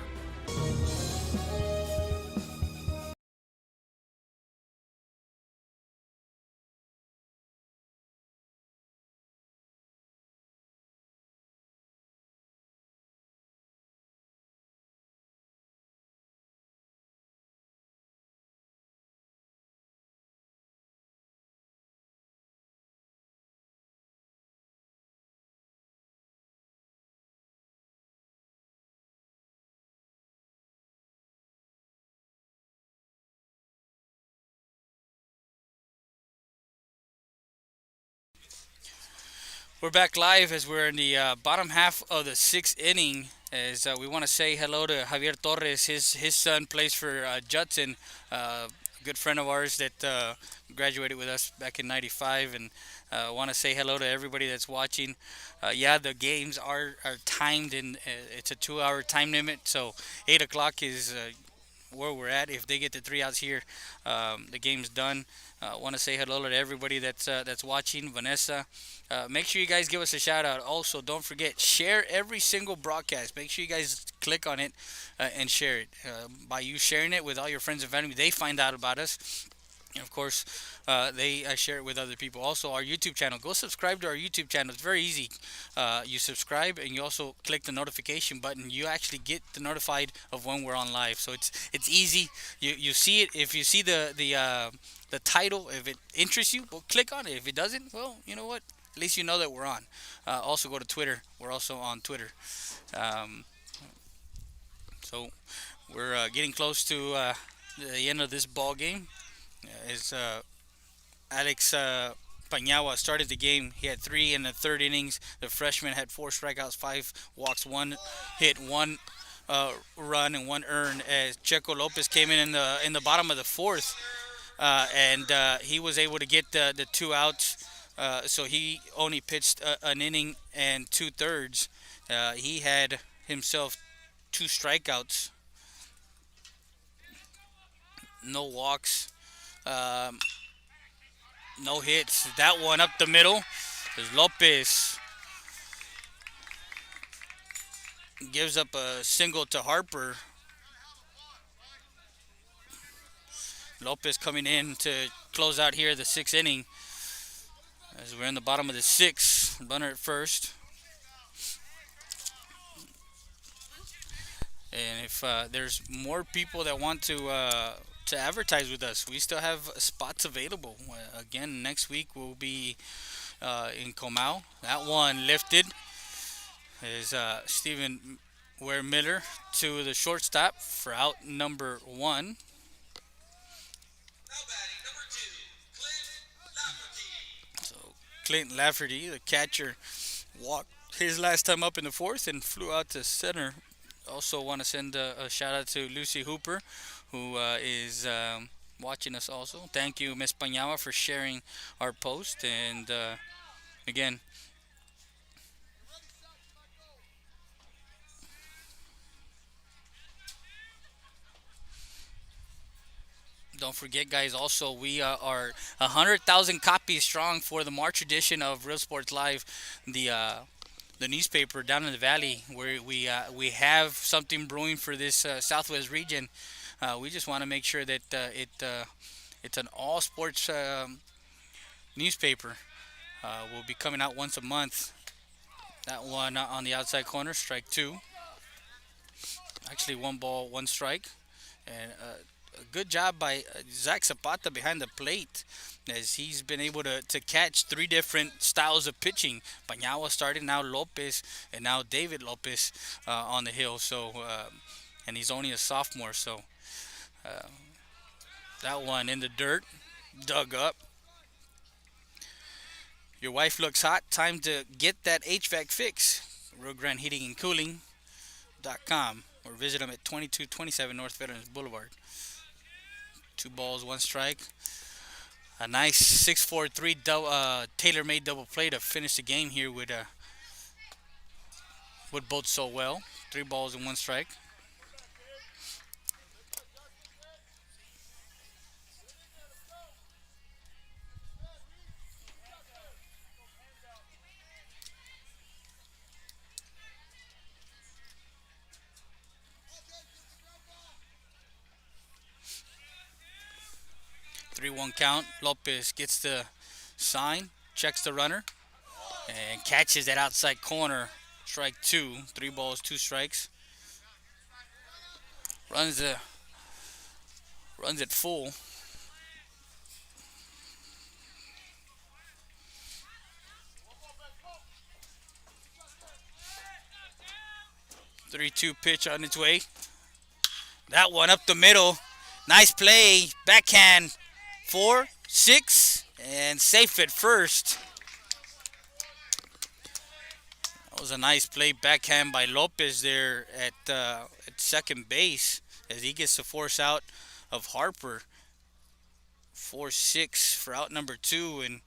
We're back live as we're in the bottom half of the 6th inning. As we want to say hello to Javier Torres. His son plays for Judson, a good friend of ours that graduated with us back in '95, and want to say hello to everybody that's watching. Yeah, the games are timed, and it's a 2-hour time limit, so 8 o'clock is where we're at. If they get the 3 outs here, the game's done. Want to say hello to everybody that's watching. Vanessa, make sure you guys give us a shout out. Also, don't forget, share every single broadcast. Make sure you guys click on it and share it. By you sharing it with all your friends and family, they find out about us. And of course, they share it with other people. Also, our YouTube channel. Go subscribe to our YouTube channel. It's very easy. You subscribe and you also click the notification button. You actually get notified of when we're on live. So it's easy. You see it. If you see the title, if it interests you, well, click on it. If it doesn't, well, you know what? At least you know that we're on. Also, go to Twitter. We're also on Twitter. So we're getting close to the end of this ball game. As Alex Paniagua started the game, he had 3 in the 3rd innings. The freshman had 4 strikeouts, 5 walks, 1 hit, 1 run, and 1 earned. As Checo Lopez came in the bottom of the 4th, and he was able to get the 2 outs. So he only pitched an inning and 2/3. He had himself 2 strikeouts, no walks. No hits. That one up the middle. As Lopez gives up a single to Harper. Lopez coming in to close out here the 6th inning. As we're in the bottom of the 6th. Runner at first. And if there's more people that want to advertise with us, we still have spots available. Again, next week we'll be in Comau. That one lifted as Steven Ware Miller to the shortstop for out number 1. So Clinton Lafferty, the catcher, walked his last time up in the 4th and flew out to center. Also want to send a shout out to Lucy Hooper, who is watching us also. Thank you, Miss Pañawa, for sharing our post. And again, don't forget, guys, also, we are 100,000 copies strong for the March edition of Real Sports Live, the newspaper down in the valley, where we have something brewing for this Southwest region. We just want to make sure that it's an all sports newspaper. Will be coming out once a month. That one on the outside corner, strike 2. Actually, 1 ball, 1 strike. And a good job by Zach Zapata behind the plate, as he's been able to catch 3 different styles of pitching. Pañawa started, now Lopez, and now David Lopez on the hill. So, and he's only a sophomore. So that one in the dirt, dug up. Your wife looks hot. Time to get that HVAC fix. Rio Grande Heating and Cooling.com, or visit them at 2227 North Veterans Boulevard. 2 balls, 1 strike. A nice 6-4-3 tailor-made double play to finish the game here would bode so well. 3 balls and 1 strike. Three-one count. Lopez gets the sign, checks the runner, and catches that outside corner. Strike 2. 3 balls, 2 strikes. Runs it full. Three-two pitch on its way. That one up the middle. Nice play. Backhand. 4, 6, and safe at first. That was a nice play, backhand by Lopez there at second base, as he gets the force out of Harper. 4-6 for out number 2, and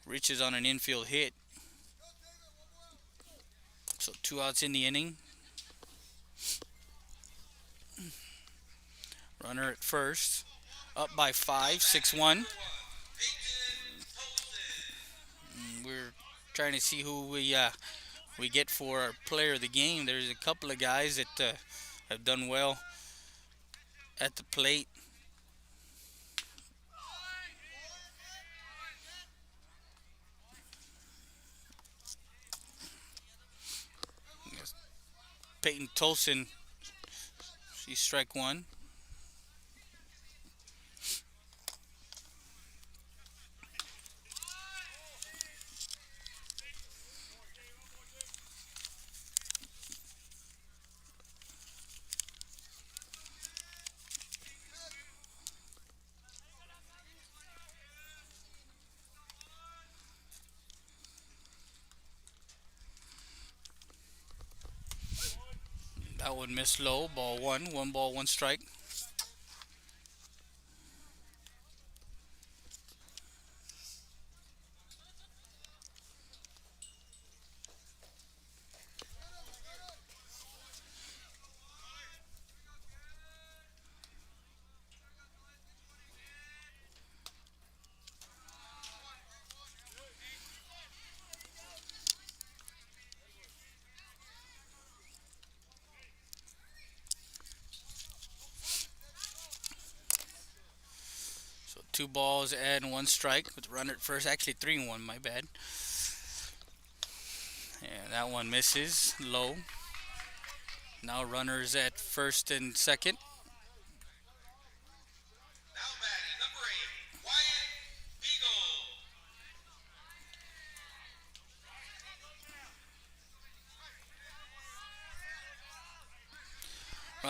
reaches on an infield hit. So 2 outs in the inning. Runner at first. Up by 5, 6-1. We're trying to see who we get for our player of the game. There's a couple of guys that have done well at the plate. Peyton Tolson, she's strike 1. That one missed low. Ball 1. 1 ball, 1 strike. So 2 balls and 1 strike with the runner at first. Actually 3-1, my bad. And that one misses low. Now runners at first and second.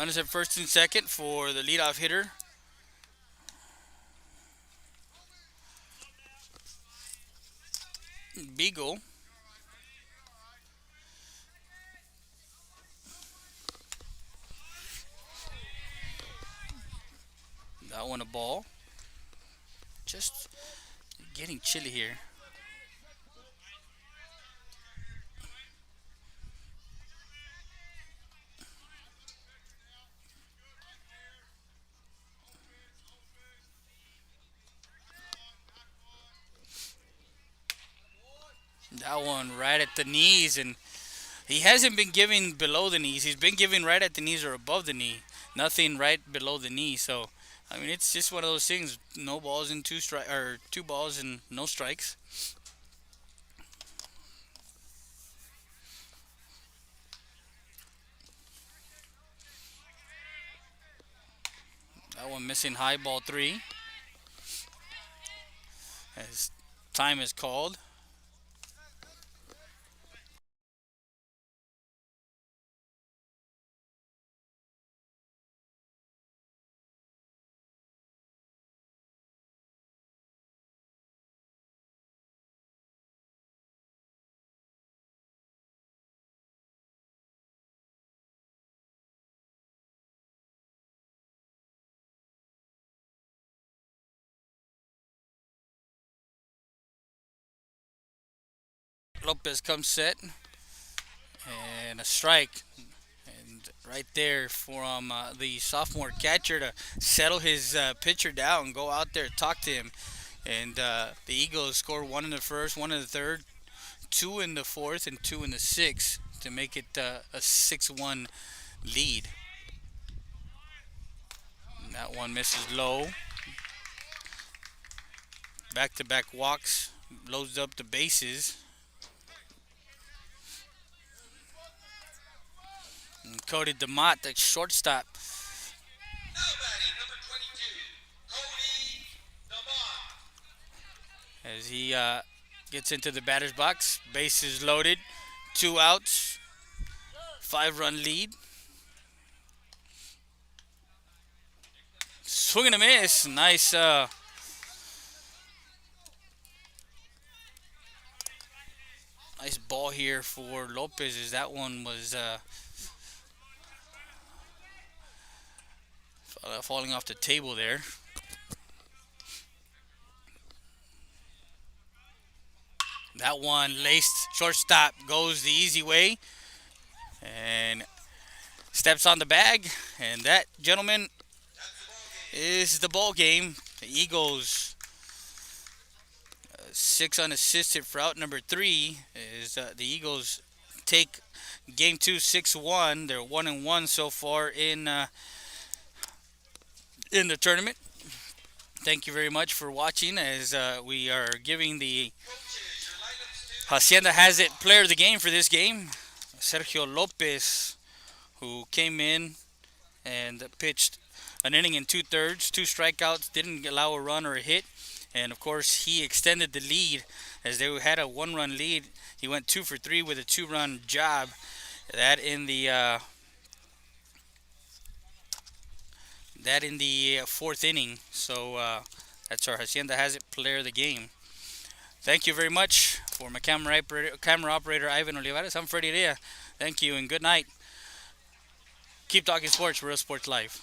Runners at first and second for the leadoff hitter. Beagle. That one a ball. Just getting chilly here. That one right at the knees, and he hasn't been giving below the knees. He's been giving right at the knees or above the knee. Nothing right below the knee. So, I mean, it's just one of those things. No balls and two balls and no strikes. That one missing high, ball 3. As time is called. Lopez comes set, and a strike. And right there from the sophomore catcher to settle his pitcher down, go out there, talk to him. And the Eagles score 1 in the first, 1 in the third, 2 in the fourth, and 2 in the sixth to make it a 6-1 lead. And that one misses low. Back-to-back walks, loads up the bases. And Cody DeMott, the shortstop. As he gets into the batter's box, bases loaded, 2 outs, 5-run lead. Swing and a miss, nice. Nice ball here for Lopez, as that one was falling off the table there. That one laced shortstop, goes the easy way and steps on the bag. And that, gentlemen, is the ball game. The Eagles 6 unassisted for out number 3 is the Eagles take game 2 6-1. They're 1-1 so far in the tournament. Thank you very much for watching as we are giving the Hacienda Has It player of the game for this game, Sergio Lopez, who came in and pitched an inning and 2/3, 2 strikeouts, didn't allow a run or a hit. And of course, he extended the lead as they had a 1-run lead. He went 2 for 3 with a 2-run job. That in the 4th inning. So that's our Hacienda Has It player of the game. Thank you very much for my camera operator Ivan Olivares. I'm Freddie Rea. Thank you and good night. Keep talking sports, Real Sports Live.